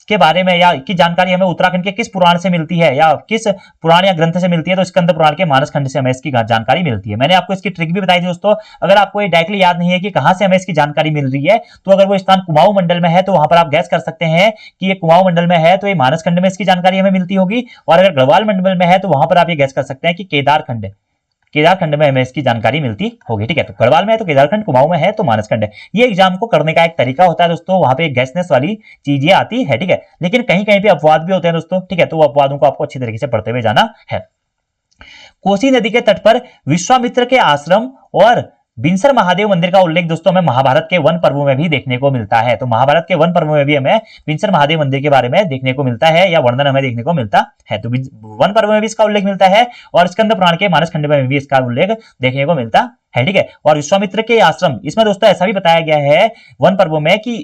के बारे में या की जानकारी हमें उत्तराखंड के किस पुराण से मिलती है या किस पुराण या ग्रंथ से मिलती है, तो स्कंद पुराण के मानस खंड से हमें इसकी जानकारी मिलती है। मैंने आपको इसकी ट्रिक भी बताई थी दोस्तों। अगर आपको ये डायरेक्टली याद नहीं है कि कहां से हमें इसकी जानकारी मिल रही है, तो अगर वो स्थान कुमाऊं मंडल में है तो वहां पर आप गैस कर सकते हैं कि ये कुमाऊं मंडल में है, तो ये मानस खंड में इसकी जानकारी हमें मिलती होगी। और अगर गढ़वाल मंडल में है तो वहां पर आप ये गैस कर सकते हैं कि केदारखंड में हमें इसकी जानकारी मिलती होगी। ठीक है, तो गढ़वाल में है तो केदारखंड, कुमाऊं में है तो मानसखंड है। ये एग्जाम को करने का एक तरीका होता है दोस्तों, वहां पे गैसनेस वाली चीजें आती है। ठीक है, लेकिन कहीं कहीं पे अपवाद भी होते हैं दोस्तों। ठीक है, तो वो अपवादों को आपको अच्छी तरीके से पढ़ते हुए जाना है। कोसी नदी के तट पर विश्वामित्र के आश्रम और बिनसर महादेव मंदिर का उल्लेख दोस्तों हमें महाभारत के वन पर्वों में भी देखने को मिलता है। तो महाभारत के वन पर्वों में भी हमें बिनसर महादेव मंदिर के बारे में देखने को मिलता है या वर्णन हमें देखने को मिलता है। तो वन पर्व में भी इसका उल्लेख मिलता है और स्कंद पुराण के मानस खंड में भी इसका उल्लेख देखने को मिलता है। ठीक है, और विश्वामित्र के आश्रम, इसमें दोस्तों ऐसा भी बताया गया है वन पर्वों में कि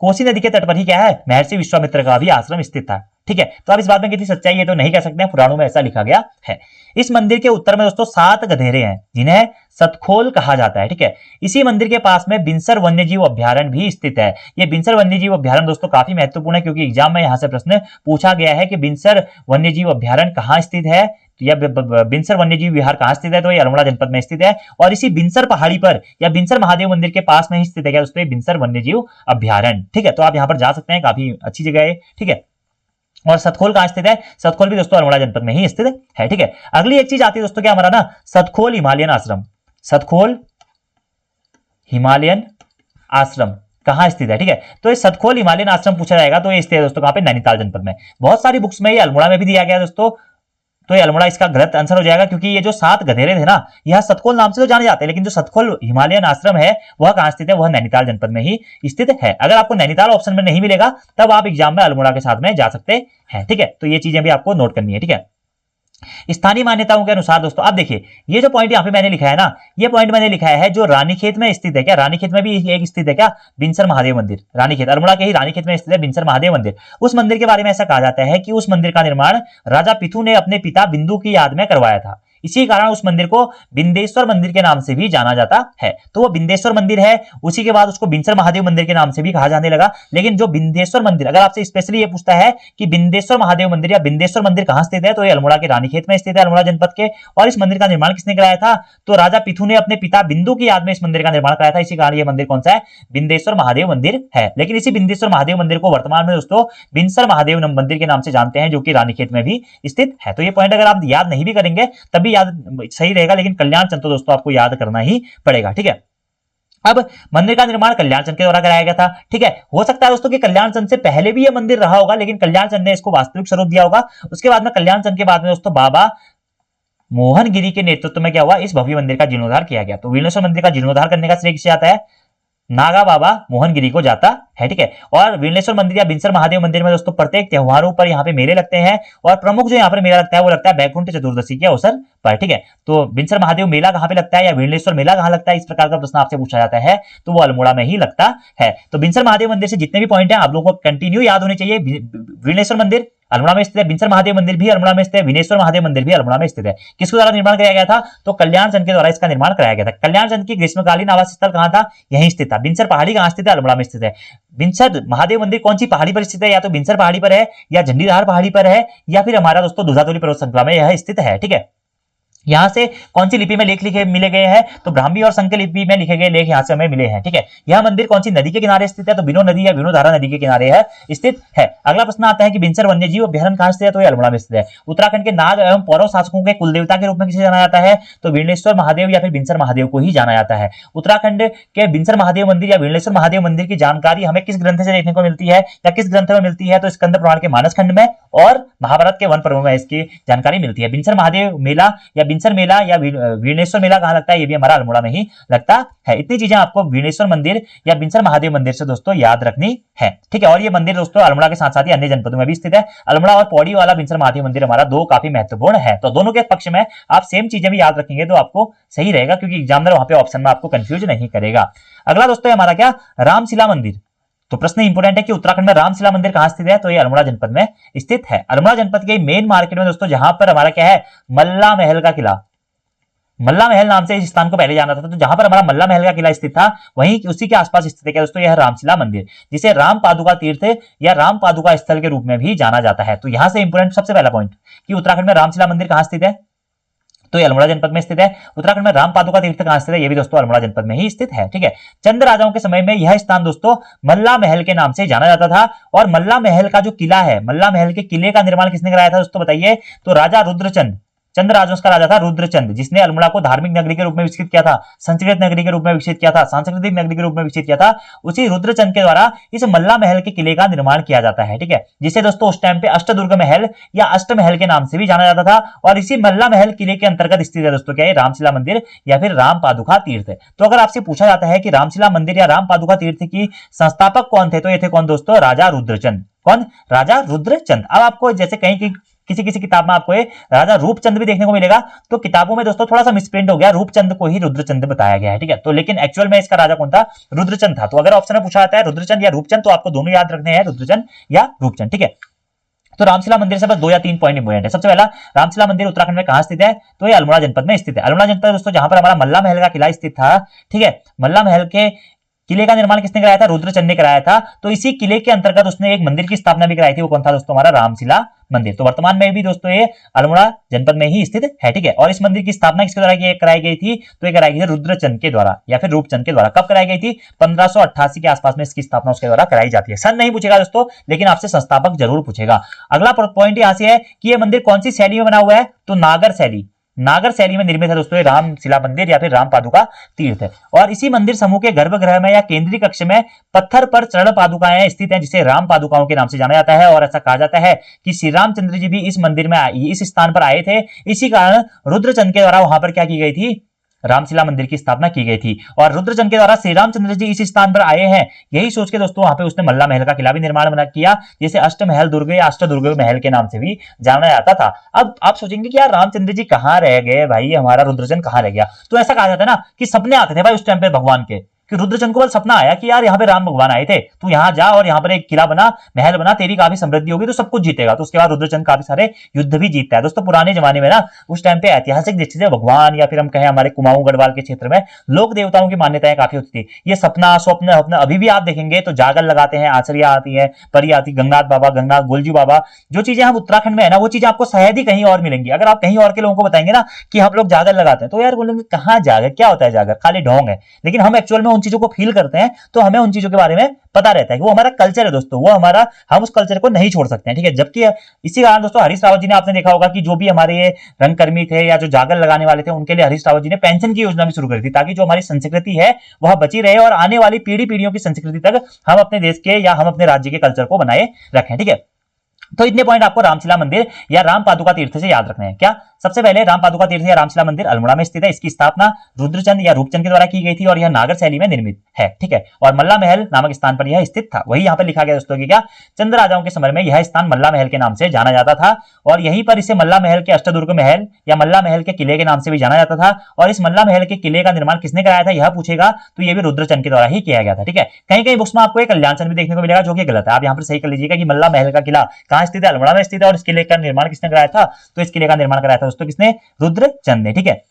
कोसी नदी के तट पर ही क्या है, महर्षि विश्वामित्र का भी आश्रम स्थित था। ठीक है, तो अब इस बात में कितनी सच्चाई है तो नहीं कह सकते हैं, पुराणों में ऐसा लिखा गया है। इस मंदिर के उत्तर में दोस्तों 7 गधेरे हैं जिन्हें सतखोल कहा जाता है। ठीक है, इसी मंदिर के पास में बिनसर वन्यजीव अभ्यारण्य भी स्थित है। ये बिनसर वन्यजीव अभ्यारण्य दोस्तों काफी महत्वपूर्ण है, क्योंकि एग्जाम में यहां से प्रश्न पूछा गया है कि बिनसर वन्यजीव अभ्यारण्य कहां स्थित है, या बिनसर वन्यजीव विहार कहां स्थित है, तो ये अल्मोड़ा जनपद में स्थित है। और इसी बिनसर पहाड़ी पर या बिनसर महादेव मंदिर के पास में ही स्थित है क्या दोस्तों, बिनसर वन्यजीव अभ्यारण्य। ठीक है, तो आप यहां पर जा सकते हैं, काफी अच्छी जगह है। ठीक है, और सतखोल कहां स्थित है, सतखोल भी दोस्तों अल्मोड़ा जनपद में ही स्थित है। ठीक है, अगली एक चीज आती है दोस्तों क्या हमारा ना, सतखोल हिमालयन आश्रम। सतखोल हिमालयन आश्रम कहां स्थित है। ठीक है, तो ये सतखोल हिमालयन आश्रम पूछा जाएगा तो ये स्थित है दोस्तों कहां पे, नैनीताल जनपद में। बहुत सारी बुक्स में ये अल्मोड़ा में भी दिया गया दोस्तों, तो ये अल्मोड़ा इसका गलत आंसर हो जाएगा, क्योंकि ये जो 7 गधेरे थे ना, यह सतखोल नाम से तो जाने जाते हैं, लेकिन जो सतखोल हिमालयन आश्रम है वह कहां स्थित है, वह नैनीताल जनपद में ही स्थित है। अगर आपको नैनीताल ऑप्शन में नहीं मिलेगा तब आप एग्जाम में अल्मोड़ा के साथ में जा सकते हैं। ठीक है, तो ये चीजें भी आपको नोट करनी है। ठीक है, स्थानीय मान्यताओं के अनुसार दोस्तों आप देखिए, ये जो पॉइंट यहाँ पे मैंने लिखा है ना, ये पॉइंट मैंने लिखा है जो रानीखेत में स्थित है। क्या रानीखेत में भी एक स्थित है क्या, बिनसर महादेव मंदिर। रानीखेत अल्मोड़ा के ही रानीखेत में स्थित है बिनसर महादेव मंदिर। उस मंदिर के बारे में ऐसा कहा जाता है कि उस मंदिर का निर्माण राजा पिथु ने अपने पिता बिंदु की याद में करवाया था। इसी कारण उस मंदिर को बिंदेश्वर मंदिर के नाम से भी जाना जाता है। तो वो बिंदेश्वर मंदिर है, उसी के बाद उसको बिनसर महादेव मंदिर के नाम से भी कहा जाने लगा। लेकिन जो बिंदेश्वर मंदिर, अगर आपसे स्पेशली ये पूछता है कि बिंदेश्वर महादेव मंदिर या बिंदेश्वर मंदिर कहां स्थित है, तो ये अल्मोड़ा के रानीखेत में स्थित है, अल्मोड़ा जनपद के। और इस मंदिर का निर्माण किसने कराया था, तो राजा पिथु ने अपने पिता बिंदु की याद में इस मंदिर का निर्माण कराया था। इसी कारण ये मंदिर कौन सा है, बिंदेश्वर महादेव मंदिर है। लेकिन इसी बिंदेश्वर महादेव मंदिर को वर्तमान में दोस्तों बिनसर महादेव मंदिर के नाम से जानते हैं, जो कि रानीखेत में भी स्थित है। तो ये पॉइंट अगर आप याद नहीं भी करेंगे तब भी याद सही रहेगा, लेकिन कल्याण चंद तो दोस्तों आपको याद करना ही पड़ेगा। ठीक है, अब मंदिर का निर्माण कल्याण चंद के द्वारा कराया गया था। ठीक है, हो सकता है दोस्तों कि कल्याण चंद से पहले भी यह मंदिर रहा होगा, लेकिन कल्याण चंद ने इसको वास्तविक स्वरूप दिया होगा। उसके बाद में कल्याण चंद के बाद में दोस्तों बाबा मोहनगिरी के नेतृत्व में क्या हुआ, इस भव्य मंदिर का जीर्णोद्धार किया गया। तो विघ्नेश्वर मंदिर का जीर्णोद्धार करने का श्रेय किसे आता है, नागा बाबा मोहनगिरी को जाता है। ठीक है, और विघ्नेश्वर मंदिर या बिनसर महादेव मंदिर में दोस्तों प्रत्येक त्योहारों पर यहाँ पे मेले लगते हैं, और प्रमुख जो यहाँ पर मेला लगता है वो लगता है बैकुंठ चतुर्दशी के अवसर पर। ठीक है, तो बिनसर महादेव मेला कहाँ पे लगता है या विघ्नेश्वर मेला कहाँ लगता है, इस प्रकार का प्रश्न आपसे पूछा जाता है तो वो अल्मोड़ा में ही लगता है। तो बिनसर महादेव मंदिर से जितने भी पॉइंट है आप लोगों को कंटिन्यू याद होने चाहिए। विघ्नेश्वर मंदिर अल्मोड़ा में स्थित है, बिनसर महादेव मंदिर भी अल्मोड़ा में स्थित है, विघ्नेश्वर महादेव मंदिर भी अल्मोड़ा में स्थित है। किसके द्वारा निर्माण कराया गया था, तो कल्याण चंद के द्वारा इसका निर्माण कराया गया था। कल्याण चंद की ग्रीष्मकालीन आवास स्थल कहां था, यहीं स्थित था। बिनसर पहाड़ी कहां स्थित है, अल्मोड़ा में स्थित है। बिनसर महादेव मंदिर कौन सी पहाड़ी पर स्थित है, या तो बिनसर पहाड़ी पर है, या झंडीधार पहाड़ी पर है, या फिर हमारा दोस्तों दुधातोली पर्वत श्रृंखला में यह स्थित है। ठीक है, यहां से कौन सी लिपि में लेख लिखे मिले गए हैं, तो ब्राह्मी और संकर लिपि में लिखे गए लेख यहां से हमें मिले हैं। ठीक है, यह मंदिर कौन सी नदी के किनारे स्थित है, तो बिनो नदी या विनोधारा नदी के किनारे है स्थित है। अगला प्रश्न आता है कि बिनसर वन्यजीव अभ्यारण्य कहां स्थित है, तो यह अल्मोड़ा में स्थित है। उत्तराखंड के नाग एवं पौरव शासकों के कुलदेवता के रूप में किसे जाना जाता है, तो विघ्नेश्वर महादेव या फिर बिनसर महादेव को ही जाना जाता है। उत्तराखंड के बिनसर महादेव मंदिर या विघ्नेश्वर महादेव मंदिर की जानकारी हमें किस ग्रंथ से देखने को मिलती है या किस ग्रंथ में मिलती है, तो स्कंद पुराण के मानस खंड में और महाभारत के वन पर्व में इसकी जानकारी मिलती है। बिनसर महादेव मेला या बिनसर मेला या विघ्नेश्वर मेला कहां लगता है, ये भी हमारा अल्मोड़ा में ही लगता है। इतनी चीजें आपको विघ्नेश्वर मंदिर या बिनसर महादेव मंदिर से दोस्तों याद रखनी है। ठीक है, और ये मंदिर दोस्तों अल्मोड़ा के साथ साथ ही अन्य जनपदों में भी स्थित है। अल्मोड़ा और पौड़ी वाला बिनसर महादेव मंदिर हमारा दो काफी महत्वपूर्ण है। तो दोनों के पक्ष में आप सेम चीजें भी याद रखेंगे तो आपको सही रहेगा, क्योंकि एग्जामिनर वहां पे ऑप्शन में आपको कंफ्यूज नहीं करेगा। अगला दोस्तों हमारा क्या, रामशिला मंदिर। तो प्रश्न इंपोर्टेंट है कि उत्तराखंड में रामशिला मंदिर कहां स्थित है, तो ये अल्मोड़ा जनपद में स्थित है। अल्मोड़ा जनपद के मेन मार्केट में दोस्तों जहां पर हमारा क्या है, मल्ला महल का किला, मल्ला महल नाम से इस स्थान को पहले जाना था। तो जहां पर हमारा मल्ला महल का किला स्थित था वहीं उसी के आसपास स्थित है क्या दोस्तों, यह रामशिला मंदिर, जिसे राम पादुका तीर्थ या राम पादुका स्थल के रूप में भी जाना जाता है। तो यहां से इंपोर्टेंट सबसे पहला पॉइंट कि उत्तराखंड में रामशिला मंदिर कहां स्थित है, तो ये अल्मोड़ा जनपद में स्थित है। उत्तराखंड में राम पादुका तीर्थ कहां स्थित है, ये भी दोस्तों अल्मोड़ा जनपद में ही स्थित है। ठीक है, चंद राजाओं के समय में यह स्थान दोस्तों मल्ला महल के नाम से जाना जाता था। और मल्ला महल का जो किला है, मल्ला महल के किले का निर्माण किसने कराया था दोस्तों बताइए, तो राजा रुद्रचंद, चंद राजवंश का राजा था रुद्रचंद, जिसने अल्मोड़ा को धार्मिक नगरी के रूप में विकसित किया था, संस्कृत नगरी के रूप में विकसित किया था, सांस्कृतिक नगरी के रूप में विकसित किया था। उसी रुद्रचंद के द्वारा इस मल्ला महल के किले का निर्माण किया जाता है। ठीक है, जिसे दोस्तों उस टाइम पे अष्टदुर्ग महल या अष्टमहल के नाम से भी जाना जाता था। और इसी मल्ला महल किले के अंतर्गत स्थित है दोस्तों क्या है, रामशिला मंदिर या फिर राम पादुका तीर्थ। तो अगर आपसे पूछा जाता है कि रामशिला मंदिर या राम पादुका तीर्थ की संस्थापक कौन थे, तो ये थे कौन दोस्तों, राजा रुद्रचंद। कौन, राजा रुद्रचंद। अब आपको जैसे कहीं की किसी किसी किताब में आपको राजा रूपचंद भी देखने को मिलेगा, तो किताबों में दोस्तों थोड़ा सा मिसप्रिंट हो गया, रूपचंद को ही रुद्रचंद बताया गया है। ठीक है, तो लेकिन एक्चुअल में इसका राजा कौन था, रुद्रचंद था। तो अगर ऑप्शन में पूछा जाता है रुद्रचंद या रूपचंद, तो आपको दोनों याद रखने हैं, रुद्रचंद या रूपचंद। ठीक है, तो रामशिला मंदिर से बस 2 या 3 पॉइंट इंपोर्टेंट है। सबसे पहला, रामशिला मंदिर उत्तराखंड में कहां स्थित है, तो ये अल्मोड़ा जनपद में स्थित है। अल्मोड़ा जनपद दोस्तों जहां पर हमारा मल्ला महल का किला स्थित था। ठीक है, मल्ला महल के किले का निर्माण किसने कराया था, रुद्रचंद ने कराया था। तो इसी किले के अंतर्गत उसने एक मंदिर की स्थापना भी कराई थी, वो कौन था दोस्तों, हमारा रामशिला मंदिर। तो वर्तमान में भी दोस्तों ये अल्मोड़ा जनपद में ही स्थित है। ठीक है, और इस मंदिर की स्थापना किसके द्वारा कराई गई थी, तो ये कराई गई थी रुद्रचंद के द्वारा या फिर रूपचंद के द्वारा। कब कराई गई थी, 1588 के आसपास में इसकी स्थापना उसके द्वारा कराई जाती है। सन नहीं पूछेगा दोस्तों, लेकिन आपसे संस्थापक जरूर पूछेगा। अगला पॉइंट यहां से है कि यह मंदिर कौन सी शैली में बना हुआ है, तो नागर शैली, नागर शैली में निर्मित है दोस्तों रामशिला मंदिर या फिर राम पादुका तीर्थ है। और इसी मंदिर समूह के गर्भगृह में या केंद्रीय कक्ष में पत्थर पर चरण पादुकाएं स्थित हैं, जिसे राम पादुकाओं के नाम से जाना जाता है। और ऐसा कहा जाता है कि श्री रामचंद्र जी भी इस मंदिर में इस स्थान पर आए थे, इसी कारण रुद्रचंद के द्वारा वहां पर क्या की गई थी, रामशिला मंदिर की स्थापना की गई थी। और रुद्रचंद के द्वारा श्री रामचंद्र जी इस स्थान पर आए हैं, यही सोच के दोस्तों वहां पे उसने मल्ला महल का किला भी निर्माण बना किया, जिसे अष्टमहल दुर्ग या अष्टदुर्ग महल के नाम से भी जाना जाता था। अब आप सोचेंगे कि यार रामचंद्र जी कहां रह गए भाई, हमारा रुद्रचंद कहां रह गया। तो ऐसा कहा जाता है ना कि सपने आते थे भाई उस टाइम पे भगवान के, कि रुद्रचंद को बस सपना आया कि यार यहाँ पे राम भगवान आए थे, तू यहाँ जा और यहाँ पर एक किला बना, महल बना, तेरी काफी समृद्धि होगी तो सब कुछ जीतेगा। तो उसके बाद रुद्रचंद काफी सारे युद्ध भी जीतता है। दोस्तों पुराने जमाने में ना उस टाइम पे ऐतिहासिक दृष्टि से भगवान या फिर हम कहें हमारे कुमाऊं गढ़वाल के क्षेत्र में लोक देवताओं की मान्यताएं काफी होती थी। ये सपना स्वप्न अपना अभी भी आप देखेंगे तो जागर लगाते हैं, आचरिया आती है, परी आती, गंगनाथ बाबा, गंगनाथ गोलजू बाबा, जो चीजें हम उत्तराखंड में है ना वो चीजें आपको शायद ही कहीं और मिलेंगी। अगर आप कहीं और के लोगों को बताएंगे ना कि हम लोग जागर लगाते हैं, तो यार बोलेंगे कहाँ जागर, क्या होता है जागर, खाली ढोंग है। लेकिन हम एक्चुअल में उन चीजों को फील करते हैं, तो हमें उन चीजों के बारे में पता रहता है कि वो हमारा कल्चर है दोस्तों, वो हमारा, हम उस कल्चर को नहीं छोड़ सकते हैं। ठीक है, जबकि इसी कारण दोस्तों हरीश रावत जी ने, आपने देखा होगा कि जो भी हमारे ये रंगकर्मी थे या जो जागर लगाने वाले थे, उनके लिए हरीश रावत जी ने पेंशन की योजना भी शुरू करी थी, ताकि जो हमारी संस्कृति है वह बची रहे और आने वाली पीढ़ियों की संस्कृति तक हम अपने देश के या हम अपने राज्य के कल्चर को बनाए रखें। ठीक है, तो इतने पॉइंट आपको रामशिला मंदिर या राम पादुका तीर्थ से याद रखने हैं। क्या, सबसे पहले राम पादुका तीर्थ या रामशिला मंदिर अल्मोड़ा में स्थित है। इसकी स्थापना रुद्रचंद या रूपचंद के द्वारा की गई थी और यह नागर शैली में निर्मित है। ठीक है, और मल्ला महल नामक स्थान पर यह स्थित था। वही यहाँ पर लिखा गया दोस्तों कि क्या, चंद राजाओं के समय में यह स्थान मल्ला महल के नाम से जाना जाता था और यहीं पर इसे मल्ला महल के अष्टदुर्ग महल या मल्ला महल के किले के नाम से भी जाना जाता था। और इस मल्ला महल के किले का निर्माण किसने कराया था यह पूछेगा, तो यह भी रुद्रचंद के द्वारा ही किया गया था। ठीक है, कहीं कहीं बुक्स में आपको एक कल्याण चंद भी देखने को मिलेगा, जो कि गलत है। आप यहाँ पर सही कर लीजिएगा कि मल्ला महल का किला कहां स्थित है, अल्मोड़ा में स्थित है। और इस किले का निर्माण किसने कराया था, तो इस किले का निर्माण कराया था दोस्तों किसने, रुद्रचंद ने। ठीक है,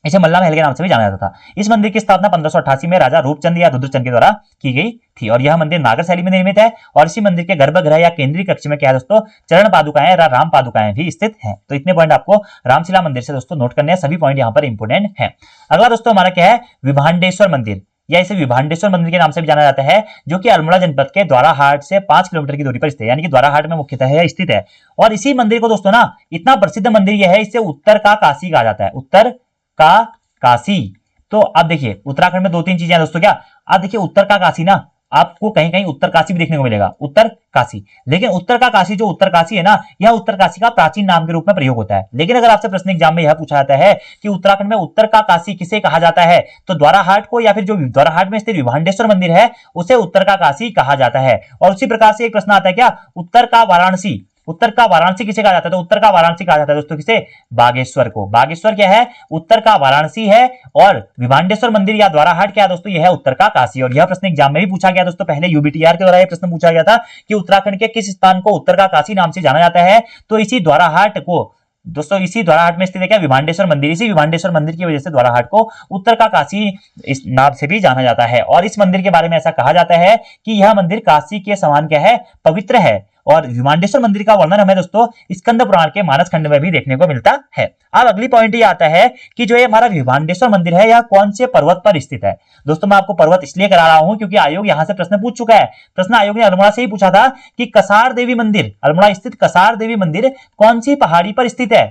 इसे मल्ला महल के नाम से भी जाना जाता था। इस मंदिर की स्थापना 1588 में राजा रूपचंद या रुद्रचंद के द्वारा की गई थी और यह मंदिर नागर शैली में निर्मित है। और इसी मंदिर के गर्भगृह या केंद्रीय कक्ष में क्या है दोस्तों, चरण पादुकाएं राम पादुकाएं भी स्थित हैं। तो इतने पॉइंट आपको रामशिला मंदिर से दोस्तों नोट करने हैं, सभी पॉइंट यहाँ पर इंपोर्टेंट है। अगला दोस्तों हमारा क्या है, विभांडेश्वर मंदिर या इसे विभांडेश्वर मंदिर के नाम से भी जाना जाता है, जो कि अल्मोड़ा जनपद के द्वाराहाट से 5 किलोमीटर की दूरी पर स्थित है, यानी कि द्वाराहाट में मुख्यतः स्थित है। और इसी मंदिर को दोस्तों ना इतना प्रसिद्ध मंदिर यह है, इसे उत्तर का काशी कहा जाता है, उत्तर का काशी। तो अब देखिए उत्तराखंड में 2-3 चीजें हैं दोस्तों। क्या, आप देखिए उत्तर का काशी ना आपको कहीं कहीं उत्तर काशी भी देखने को मिलेगा, उत्तर काशी। लेकिन उत्तर का काशी, जो उत्तर काशी है ना, यह उत्तर काशी का प्राचीन नाम के रूप में प्रयोग होता है। लेकिन अगर आपसे प्रश्न एग्जाम में यह पूछा जाता है कि उत्तराखंड में उत्तर का काशी किसे कहा जाता है, तो द्वाराहाट को या फिर जो द्वाराहाट में स्थित विभांडेश्वर मंदिर है उसे उत्तर का काशी कहा जाता है। और उसी प्रकार से एक प्रश्न आता है, क्या उत्तर का वाराणसी, उत्तर का वाराणसी किसे कहा जाता है, तो उत्तर का वाराणसी कहा जाता है दोस्तों किसे, बागेश्वर को। बागेश्वर क्या है, उत्तर का वाराणसी है। और विभांडेश्वर मंदिर या द्वाराहाट क्या है दोस्तों, यह है उत्तर का काशी। और यह प्रश्न एग्जाम में भी पूछा गया दोस्तों, पहले यूबीटीआर के द्वारा यह प्रश्न पूछा गया था कि उत्तराखंड के किस स्थान को उत्तर का काशी नाम से जाना जाता है, तो इसी द्वाराहाट को दोस्तों इसी द्वाराहाट में स्थित है क्या, विभांडेश्वर मंदिर। इसी विभांडेश्वर मंदिर की वजह से द्वाराहाट को उत्तर का काशी इस नाम से भी जाना जाता है। और इस मंदिर के बारे में ऐसा कहा जाता है कि यह मंदिर काशी के समान क्या है, पवित्र है। और विभांडेश्वर मंदिर का वर्णन हमें दोस्तों स्कंद पुराण के मानस खंड में भी देखने को मिलता है। अब अगली पॉइंट ये आता है कि जो ये हमारा विभांडेश्वर मंदिर है यह कौन से पर्वत पर स्थित है। दोस्तों मैं आपको पर्वत इसलिए करा रहा हूं क्योंकि आयोग यहां से प्रश्न पूछ चुका है। प्रश्न आयोग ने अल्मोड़ा से ही पूछा था कि कसार देवी मंदिर, अल्मोड़ा स्थित कसार देवी मंदिर कौन सी पहाड़ी पर स्थित है।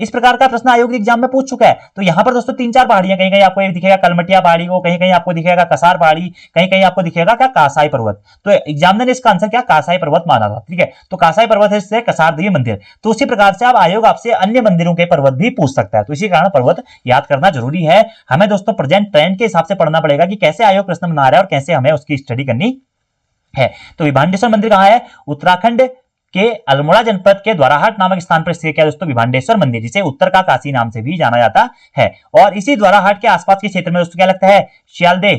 इस प्रकार का प्रश्न आयोग एग्जाम में पूछ चुका है। तो यहां पर दोस्तों 3-4 पहाड़ियां, कहीं कहीं आपको एक दिखेगा कलमटिया पहाड़ी को, कहीं कहीं आपको दिखेगा कसार पहाड़ी, कहीं कहीं आपको दिखेगा क्या, कासाई पर्वत। तो एग्जामिनर ने इसका आंसर क्या, कासाई पर्वत माना था। ठीक है, तो कासाई पर्वत है इससे कसार देवी मंदिर। तो उसी प्रकार से अब आयोग आपसे अन्य मंदिरों के पर्वत भी पूछ सकता है। तो इसी कारण पर्वत याद करना जरूरी है। हमें दोस्तों प्रेजेंट ट्रेंड के हिसाब से पढ़ना पड़ेगा कि कैसे आयोग प्रश्न बना रहा है और कैसे हमें उसकी स्टडी करनी है। तो विभांडेश्वर मंदिर कहां है, उत्तराखंड के अल्मोड़ा जनपद के द्वाराहाट नामक स्थान पर स्थित है दोस्तों विभांडेश्वर मंदिर, जिसे उत्तर का काशी नाम से भी जाना जाता है। और इसी द्वाराहाट के आसपास के क्षेत्र में दोस्तों क्या लगता है, श्यालदे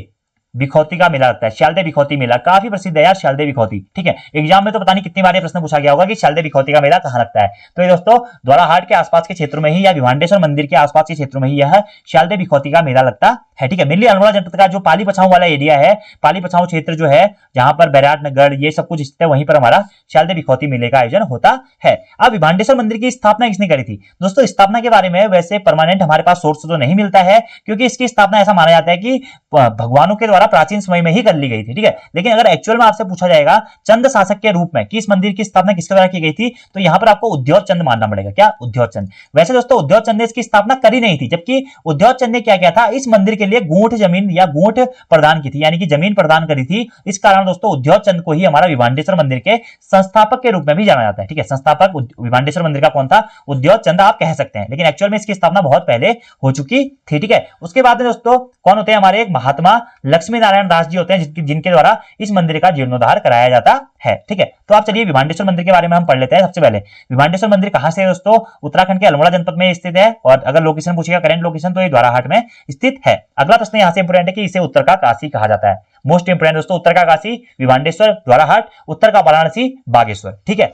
बिखौती का मेला लगता है। श्यालदे बिखौती मेला काफी प्रसिद्ध है यार, श्यालदे बिखौती। ठीक है, एग्जाम में तो पता नहीं कितनी बार ये प्रश्न पूछा गया होगा कि श्यालदे बिखौती का मेला कहां लगता है। तो ये दोस्तों द्वाराहाट के आसपास के क्षेत्रों में ही या विभांडेश्वर मंदिर के आसपास के क्षेत्रों में ही यह श्यालदे बिखौती का मेला लगता है। ठीक है, मेनली अल्मोड़ा जनपद का जो पाली पछाऊ वाला एरिया है, पाली पछाऊ क्षेत्र जो है जहां पर बैराटनगर ये सब कुछ स्थित है, वहीं पर हमारा श्यालदे बिखौती मेले का आयोजन होता है। अब विभांडेश्वर मंदिर की स्थापना किसने करी थी। दोस्तों स्थापना के बारे में वैसे परमानेंट हमारे पास सोर्स तो नहीं मिलता है, क्योंकि इसकी स्थापना ऐसा माना जाता है कि भगवानों के द्वारा प्राचीन समय में ही कर ली गई थी। ठीक है, लेकिन अगर एक्चुअल में आपसे पूछा जाएगा चंद शासक के रूप में कि इस मंदिर की स्थापना किसके द्वारा की गई थी, तो यहां पर आपको उद्योग चंद मानना पड़ेगा। क्या, उद्योग चंद। वैसे दोस्तों उद्योग चंद ने इसकी स्थापना करी नहीं थी, जबकि उद्योग चंद ने क्या किया था, इस मंदिर के लिए गूंठ जमीन या गूंठ प्रदान की थी, यानी कि जमीन प्रदान करी थी। इस कारण दोस्तों उद्योग चंद को ही हमारा विभांडेश्वर मंदिर के संस्थापक के रूप में भी जाना जाता है। ठीक है, संस्थापक विभांडेश्वर मंदिर का कौन था, उद्योग चंद आप कह सकते हैं, लेकिन एक्चुअल में इसकी स्थापना बहुत पहले हो चुकी थी। ठीक है, उसके बाद में दोस्तों कौन होते हैं, हमारे एक महात्मा लक्ष्मी नारायण दास जी होते हैं, जिनके द्वारा इस मंदिर का जीर्णोद्धार कराया जाता है। ठीक है, तो आप चलिए विभांडेश्वर मंदिर के बारे में हम पढ़ लेते हैं। सबसे पहले विभांडेश्वर मंदिर कहां से है दोस्तों, उत्तराखंड के अल्मोड़ा जनपद में स्थित है। और अगर लोकेशन पूछेगा करंट लोकेशन, तो ये द्वाराहाट में स्थित है। अगला प्रश्न यहां से इंपोर्टेंट है कि इसे उत्तर का काशी कहा जाता है। मोस्ट इंपोर्टेंट दोस्तों, उत्तर का काशी विभांडेश्वर द्वाराहाट, उत्तर का वाराणसी बागेश्वर। ठीक है,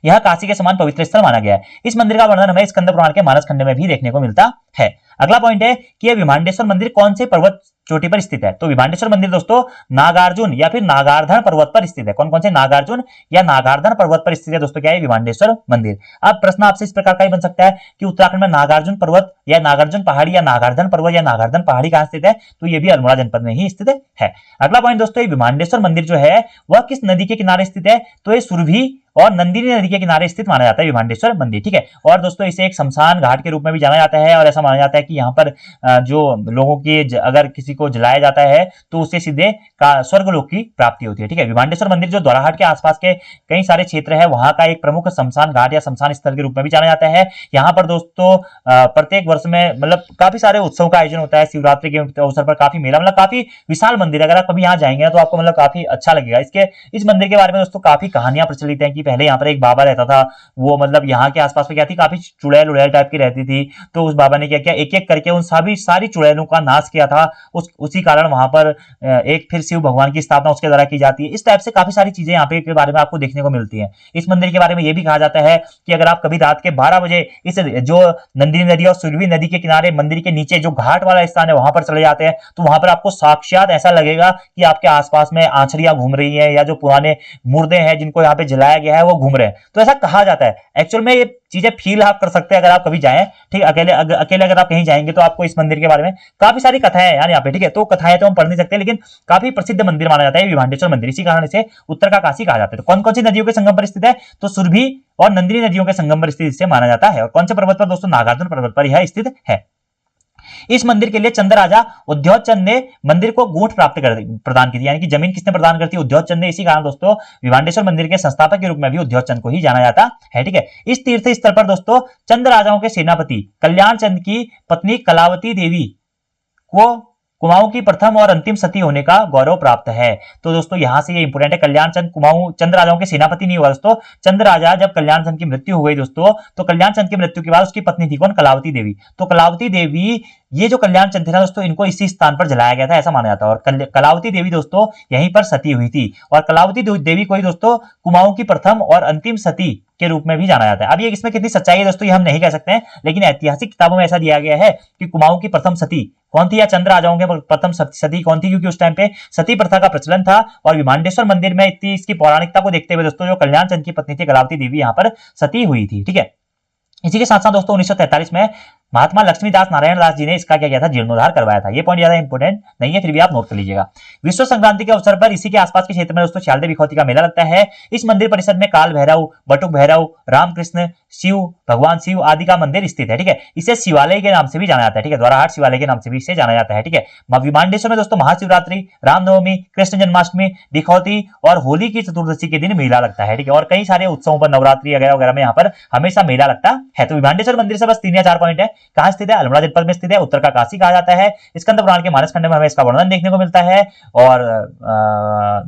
यह काशी के समान पवित्र स्थल माना गया है। इस मंदिर का वर्णन हमें स्कंद पुराण के मानस खंड में भी देखने को मिलता है। अगला पॉइंट है कि यह विभांडेश्वर मंदिर कौन से पर्वत चोटी पर स्थित है। तो विभांडेश्वर मंदिर दोस्तों नागार्जुन या फिर नागार्धन पर्वत पर स्थित है। कौन कौन से, नागार्जुन या नागार्धन पर्वत पर स्थित है दोस्तों क्या है, विभांडेश्वर मंदिर। अब प्रश्न आपसे इस प्रकार का ही बन सकता है कि उत्तराखंड में नागार्जुन पर्वत या नागार्जुन पहाड़ी या नागार्धन पर्वत या नागार्धन पहाड़ी कहां स्थित है, तो ये भी अल्मोड़ा जनपद में ही स्थित है। अगला पॉइंट दोस्तों, ये विभांडेश्वर मंदिर जो है वह किस नदी के किनारे स्थित है, तो ये सुरभि और नंदिनी नदी के किनारे स्थित माना जाता है विभांडेश्वर मंदिर। ठीक है, और दोस्तों इसे एक शमशान घाट के रूप में भी जाना जाता है, और ऐसा माना जाता है कि यहाँ पर जो लोगों की अगर किसी को जलाया जाता है तो उससे सीधे स्वर्गलोक की प्राप्ति होती है। ठीक है, विभांडेश्वर मंदिर जो द्वाराहाट के आसपास के कई सारे क्षेत्र है वहां का एक प्रमुख शमशान घाट या शमशान स्थल के रूप में भी जाना जाता है। यहाँ पर दोस्तों प्रत्येक वर्ष में मतलब काफी सारे उत्सव का आयोजन होता है। शिवरात्रि के अवसर पर काफी मेला, मतलब काफी विशाल मंदिर है। अगर आप कभी यहाँ जाएंगे तो आपको मतलब काफी अच्छा लगेगा। इस मंदिर के बारे में दोस्तों काफी कहानियां प्रचलित है कि पहले यहाँ पर एक बाबा रहता था, वो मतलब यहाँ के आसपास में क्या थी, काफी चुड़ैल उड़ैल टाइप की रहती थी। तो उस बाबा ने क्या किया, एक एक करके उन सारी चुड़ैलों का नाश किया था। उसी कारण वहां पर एक फिर शिव भगवान की स्थापना उसके द्वारा की जाती है। इस टाइप से काफी सारी चीजें यहाँ पे के बारे में आपको देखने को मिलती है। इस मंदिर के बारे में यह भी कहा जाता है कि अगर आप कभी रात के 12 बजे इस जो नंदिनी नदी और सुरभि नदी के किनारे मंदिर के नीचे जो घाट वाला स्थान है वहां पर चले जाते हैं, तो वहां पर आपको साक्षात ऐसा लगेगा कि आपके आसपास में आंचड़ियां घूम रही है, या जो पुराने मुर्दे हैं जिनको यहाँ पे जलाया गया है वो घूम रहे हैं। तो ऐसा कहा जाता है। एक्चुअल में ये चीजें फील आप कर सकते हैं अगर आप कभी जाएं। ठीक, अकेले अगर आप कहीं जाएंगे तो आपको इस मंदिर के बारे में काफी सारी कथाएं हैं यार यहाँ पे। ठीक है, तो कथाएं तो हम पढ़ नहीं सकते, लेकिन काफी प्रसिद्ध मंदिर माना जाता है विभांडेश्वर मंदिर। इसी कारण इसे उत्तर का काशी कहा जाता है। तो कौन कौन सी नदियों के संगम पर स्थित है, तो सुरभि और नंदिनी नदियों के संगम पर स्थित इसे माना जाता है। और कौन से पर्वत पर दोस्तों, नागार्जुन पर्वत पर यह स्थित है। इस मंदिर के लिए चंद राजा उद्योग चंद ने मंदिर को गूंठ प्रदान की थी, यानी कि जमीन किसने प्रदान करती, उद्योग चंद ने। इसी कारण दोस्तों विभांडेश्वर मंदिर के संस्थापक के रूप में भी उद्योग चंद को ही जाना जाता है। ठीक है, इस तीर्थ स्थल पर दोस्तों चंद राजाओं के सेनापति कल्याण चंद की पत्नी कलावती देवी को कुमाऊं की प्रथम और अंतिम सती होने का गौरव प्राप्त है। तो दोस्तों यहां से ये इंपोर्टेंट है, कल्याण चंद कुमाऊं चंद राजाओं के सेनापति नहीं हुआ दोस्तों। चंद राजा जब कल्याण चंद की मृत्यु हो गई दोस्तों, तो कल्याण चंद की मृत्यु के बाद उसकी पत्नी थी कौन, कलावती देवी। तो कलावती देवी ये जो कल्याण चंद थे ना दोस्तों, इनको इसी स्थान पर जलाया गया था ऐसा माना जाता है। और कलावती देवी दोस्तों यहीं पर सती हुई थी, और कलावती देवी को ही दोस्तों कुमाऊं की प्रथम और अंतिम सती के रूप में भी जाना जाता है। अब ये इसमें कितनी सच्चाई है दोस्तों ये हम नहीं कह सकते हैं, लेकिन ऐतिहासिक किताबों में ऐसा दिया गया है कि कुमाऊं की प्रथम सती कौन थी, या चंद्र आ जाओगे प्रथम सती कौन थी, क्योंकि उस टाइम पे सती प्रथा का प्रचलन था। और विमांडेश्वर मंदिर में इतनी इसकी पौराणिकता को देखते हुए दोस्तों जो कल्याण चंद की पत्नी थी कलावती देवी यहाँ पर सती हुई थी। ठीक है, इसी के साथ साथ दोस्तों 1943 में महात्मा लक्ष्मीदास नारायण दास जी ने इसका क्या किया था, जीर्णोद्धार करवाया था। ये पॉइंट ज्यादा इंपोर्टेंट नहीं है, फिर भी आप नोट कर लीजिएगा। विश्व संक्रांति के अवसर पर इसी के आसपास के क्षेत्र में दोस्तों शारदे बिखौती का मेला लगता है। इस मंदिर परिसर में काल भैरव, बटुक भैरव, रामकृष्ण, शिव, भगवान शिव आदि का मंदिर स्थित है। ठीक है, इसे शिवालय के नाम से भी जाना जाता है। ठीक है, द्वाराहाट शिवालय के नाम से भी इसे जाना जाता है। ठीक है, विमांडेश्वर में दोस्तों महाशिवरात्रि, रामनवमी, कृष्ण जन्माष्टमी, बिखौती और होली की चतुर्दशी के दिन मेला लगता है। ठीक है, और कई सारे उत्सवों पर नवरात्रि वगैरह वगैरह में यहाँ पर हमेशा मेला लगता है। तो विमांडेश्वर मंदिर से बस 3 या 4 पॉइंट है। कहां स्थित है, अल्मोड़ा जनपद में स्थित है, उत्तर का काशी कहा जाता है। स्कंद पुराण के मानस खंड में हमें इसका वर्णन देखने को मिलता है। और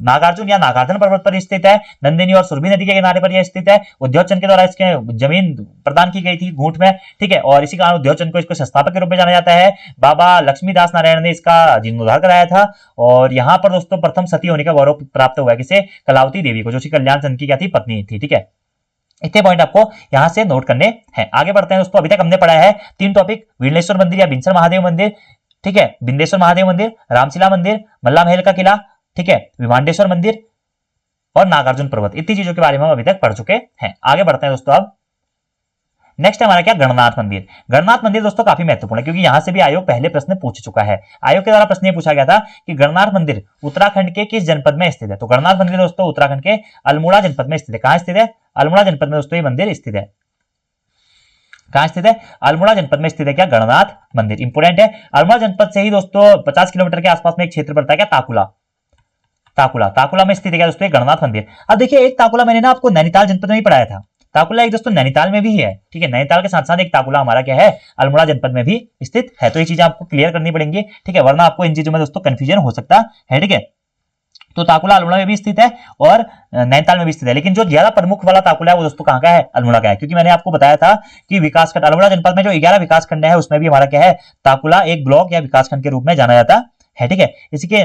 नागार्जुन या नागार्जुन पर्वत पर स्थित है। नंदिनी और सुरभि नदी के किनारे पर यह स्थित है। उद्योगचंद के द्वारा इसके जमीन प्रदान की गई थी घूंट में। ठीक है, और इसी कारण उद्योगचंद को इसको संस्थापक के रूप में जाना जाता है। बाबा लक्ष्मीदास नारायण ने इसका जीर्णोद्धार कराया था। और यहाँ पर दोस्तों प्रथम सती होने का गौरव प्राप्त हुआ है किसे, कलावती देवी को, जो कि कल्याण चंद की क्या थी, पत्नी थी। ठीक है, इतने पॉइंट आपको यहां से नोट करने हैं। आगे बढ़ते हैं दोस्तों। अभी तक हमने पढ़ा है 3 टॉपिक, विमलेश्वर मंदिर या बिंसर महादेव मंदिर, ठीक है, बिंदेश्वर महादेव मंदिर, रामशिला मंदिर, मल्ला महल का किला, ठीक है, विमांडेश्वर मंदिर और नागार्जुन पर्वत। इतनी चीजों के बारे में हम अभी तक पढ़ चुके हैं। आगे बढ़ते हैं दोस्तों। अब नेक्स्ट हमारा क्या, गणनाथ मंदिर। गणनाथ मंदिर दोस्तों काफी महत्वपूर्ण है, क्योंकि यहां से भी आयोग पहले प्रश्न पूछ चुका है। आयोग के द्वारा प्रश्न ये पूछा गया था कि गणनाथ मंदिर उत्तराखंड के किस जनपद में स्थित है। तो गणनाथ मंदिर दोस्तों उत्तराखंड के अल्मोड़ा जनपद में स्थित है। कहां स्थित है, अल्मोड़ा जनपद में दोस्तों ये मंदिर स्थित है। कहां स्थित है, अल्मोड़ा जनपद में स्थित है क्या, गणनाथ मंदिर। इंपोर्टेंट है। अल्मोड़ा जनपद से ही दोस्तों 50 किलोमीटर के आसपास में एक क्षेत्र पड़ता है क्या, ताकुला। ताकुला में स्थित है क्या दोस्तों गणनाथ मंदिर। अब देखिए एक ताकुला मैंने ना आपको नैनीताल जनपद में ही पढ़ाया था। ताकुला एक दोस्तों नैनीताल में भी है। ठीक है, नैनीताल के साथ साथ एक ताकुला हमारा क्या है, अल्मोड़ा जनपद में भी स्थित है। तो ये चीजें आपको क्लियर करनी पड़ेंगी। ठीक है, वरना आपको इन चीजों में दोस्तों कंफ्यूजन हो सकता है। ठीक है, तो ताकुला अल्मोड़ा में भी स्थित है और नैनीताल में भी स्थित है। लेकिन जो ज्यादा प्रमुख वाला ताकुला है वो दोस्तों कहां का है, अल्मोड़ा का है। क्योंकि मैंने आपको बताया था कि विकासखंड अल्मोड़ा जनपद में जो 11 विकासखंड है उसमें भी हमारा क्या है, ताकुला एक ब्लॉक या विकासखंड के रूप में जाना जाता है। ठीक है, इसी के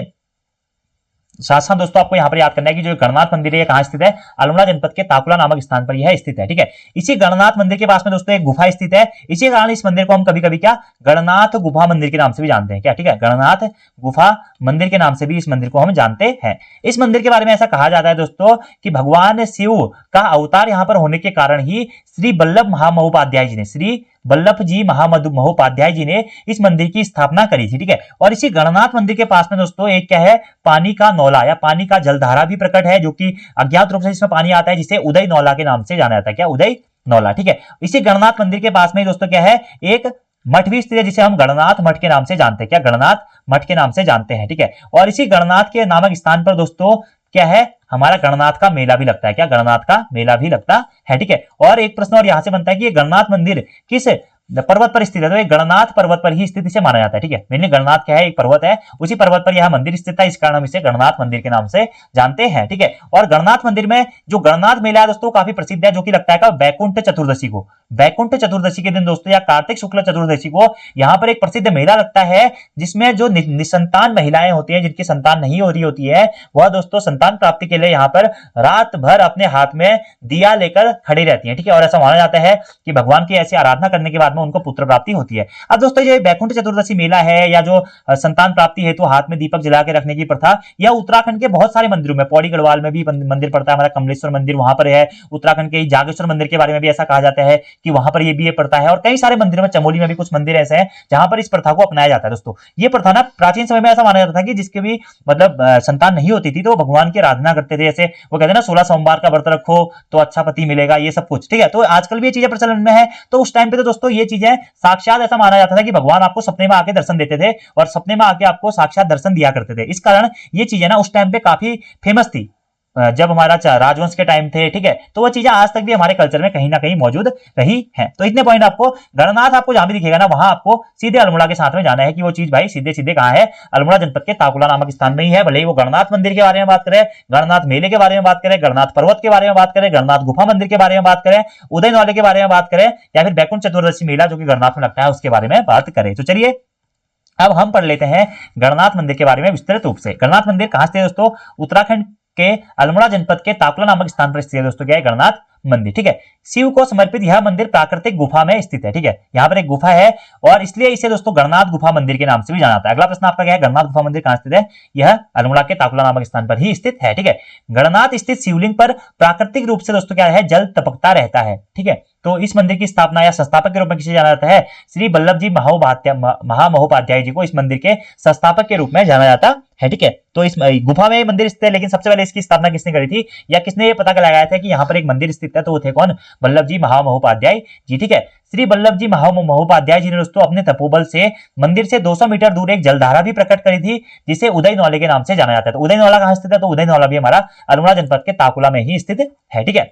साथ साथ दोस्तों आपको यहाँ पर याद करना है कि जो गणनाथ मंदिर है कहां स्थित है, अल्मोड़ा जनपद के ताकुला नामक स्थान पर यह स्थित है। ठीक है, इसी गणनाथ मंदिर के पास में दोस्तों एक गुफा स्थित है। इसी कारण इस मंदिर को हम कभी कभी क्या, गणनाथ गुफा मंदिर के नाम से भी जानते हैं क्या। ठीक है, गणनाथ गुफा मंदिर के नाम से भी इस मंदिर को हम जानते हैं। इस मंदिर के बारे में ऐसा कहा जाता है दोस्तों कि भगवान शिव का अवतार यहाँ पर होने के कारण ही श्री वल्लभ महामहोपाध्याय जी ने, श्री वल्लभ जी महोपाध्याय जी ने इस मंदिर की स्थापना करी थी। ठीक है, और इसी गणनाथ मंदिर के पास में दोस्तों एक क्या है, पानी का नौला या पानी का जलधारा भी प्रकट है, जो कि अज्ञात रूप से इसमें पानी आता है, जिसे उदय नौला के नाम से जाना जाता है। क्या, उदय नौला। ठीक है, इसी गणनाथ मंदिर के पास में दोस्तों क्या है, एक मठ भी स्थित है जिसे हम गणनाथ मठ के नाम से जानते हैं। क्या, गणनाथ मठ के नाम से जानते हैं। ठीक है, और इसी गणनाथ के नामक स्थान पर दोस्तों क्या है, हमारा गणनाथ का मेला भी लगता है। क्या, गणनाथ का मेला भी लगता है। ठीक है, और एक प्रश्न और यहां से बनता है कि ये गणनाथ मंदिर किस पर्वत पर स्थित है। तो ये गणनाथ पर्वत पर ही स्थित इसे माना जाता है। ठीक है, मेनली गणनाथ क्या है, एक पर्वत है, उसी पर्वत पर यह मंदिर स्थित है, इस कारण हम इसे गणनाथ मंदिर के नाम से जानते हैं। ठीक है, और गणनाथ मंदिर में जो गणनाथ मेला है दोस्तों काफी प्रसिद्ध है, जो कि लगता है बैकुंठ चतुर्दशी को। बैकुंठ चतुर्दशी के दिन दोस्तों या कार्तिक शुक्ल चतुर्दशी को यहाँ पर एक प्रसिद्ध मेला लगता है, जिसमें जो निसंतान महिलाएं होती हैं, जिनकी संतान नहीं हो रही होती है, वह दोस्तों संतान प्राप्ति के लिए यहाँ पर रात भर अपने हाथ में दिया लेकर खड़ी रहती है। ठीक है, और ऐसा माना जाता है कि भगवान की ऐसी आराधना करने के बाद उनको पुत्र प्राप्ति होती है। अब दोस्तों ये बैकुंठ चतुर्दशी मेला है या जो संतान प्राप्ति हेतु हाथ में दीपक जला के रखने की प्रथा, यह उत्तराखंड के बहुत सारे मंदिरों में, पौड़ी गढ़वाल में भी मंदिर पड़ता है, हमारा कमलेश्वर मंदिर वहां पर है। उत्तराखंड के जागेश्वर मंदिर के बारे में भी ऐसा कहा जाता है कि वहां पर ये पड़ता है, और कई सारे मंदिरों में, चमोली में भी कुछ मंदिर ऐसे हैं जहां पर इस प्रथा को अपनाया जाता है। दोस्तों ये प्रथा ना प्राचीन समय में ऐसा माना जाता था कि जिसके भी मतलब संतान नहीं होती थी तो वो भगवान की आराधना करते थे। जैसे वो कहते हैं ना 16 सोमवार का व्रत रखो तो अच्छा पति मिलेगा, ये सब कुछ। ठीक है, तो आजकल भी ये चीजें प्रचलन में है। तो उस टाइम पे तो दोस्तों ये चीजें साक्षात ऐसा माना जाता था कि भगवान आपको सपने में आके दर्शन देते थे और सपने में आके आपको साक्षात दर्शन दिया करते थे। इस कारण ये चीजें ना उस टाइम पे काफी फेमस थी, जब हमारा राजवंश के टाइम थे। ठीक है, तो वो चीजें आज तक भी हमारे कल्चर में कहीं ना कहीं मौजूद रही हैं। तो इतने पॉइंट आपको, गणनाथ आपको जहां भी दिखेगा ना वहां आपको सीधे अल्मोड़ा के साथ में जाना है कि वो चीज भाई सीधे सीधे कहां है, अल्मोड़ा जनपद के ताकुला नामक स्थान में ही है। भले ही वो गणनाथ मंदिर के बारे में बात करें, गणनाथ मेले के बारे में बात करें, गणनाथ पर्वत के बारे में बात करें, गणनाथ गुफा मंदिर के बारे में बात करें, उदय नौले के बारे में बात करें, या फिर बैकुंठ चतुर्दशी मेला जो कि गणनाथ में लगता है उसके बारे में बात करें। तो चलिए अब हम पढ़ लेते हैं गणनाथ मंदिर के बारे में विस्तृत रूप से। गणनाथ मंदिर कहां स्थित है दोस्तों? उत्तराखंड के अल्मोड़ा जनपद के ताकुला नामक स्थान पर स्थित है दोस्तों। क्या है? गणनाथ मंदिर। ठीक है, शिव को समर्पित यह मंदिर प्राकृतिक गुफा में स्थित है। ठीक है, यहाँ पर एक गुफा है और इसलिए इसे दोस्तों गणनाथ गुफा मंदिर के नाम से भी जाना जाता है। अगला प्रश्न आपका क्या है? गणनाथ गुफा मंदिर कहां स्थित है? यह अल्मोड़ा के ताकुला नामक स्थान पर ही स्थित है। ठीक है, गणनाथ स्थित शिवलिंग पर प्राकृतिक रूप से दोस्तों क्या है? जल टपकता रहता है। ठीक है, तो इस मंदिर की स्थापना या संस्थापक के रूप में किसे जाना जाता है? श्री वल्लभ जी महामहोपाध्याय जी को इस मंदिर के संस्थापक के रूप में जाना जाता है। ठीक है, तो इस गुफा में मंदिर स्थित है, लेकिन सबसे पहले इसकी स्थापना किसने करी थी या किसने ये पता लगाया था कि यहाँ पर एक मंदिर स्थित है? तो वो थे कौन? वल्लभ जी महामहोपाध्याय जी। ठीक है, श्री वल्लभ जी महामहोपाध्याय जी ने दोस्तों अपने तपोबल से मंदिर से 200 मीटर दूर एक जलधारा भी प्रकट करी थी, जिसे उदय नौले के नाम से जाना जाता है। तो उदय नौला कहां स्थित है? तो उदय नौला भी हमारा अल्मोड़ा जनपद के ताकुला में ही स्थित है। ठीक है,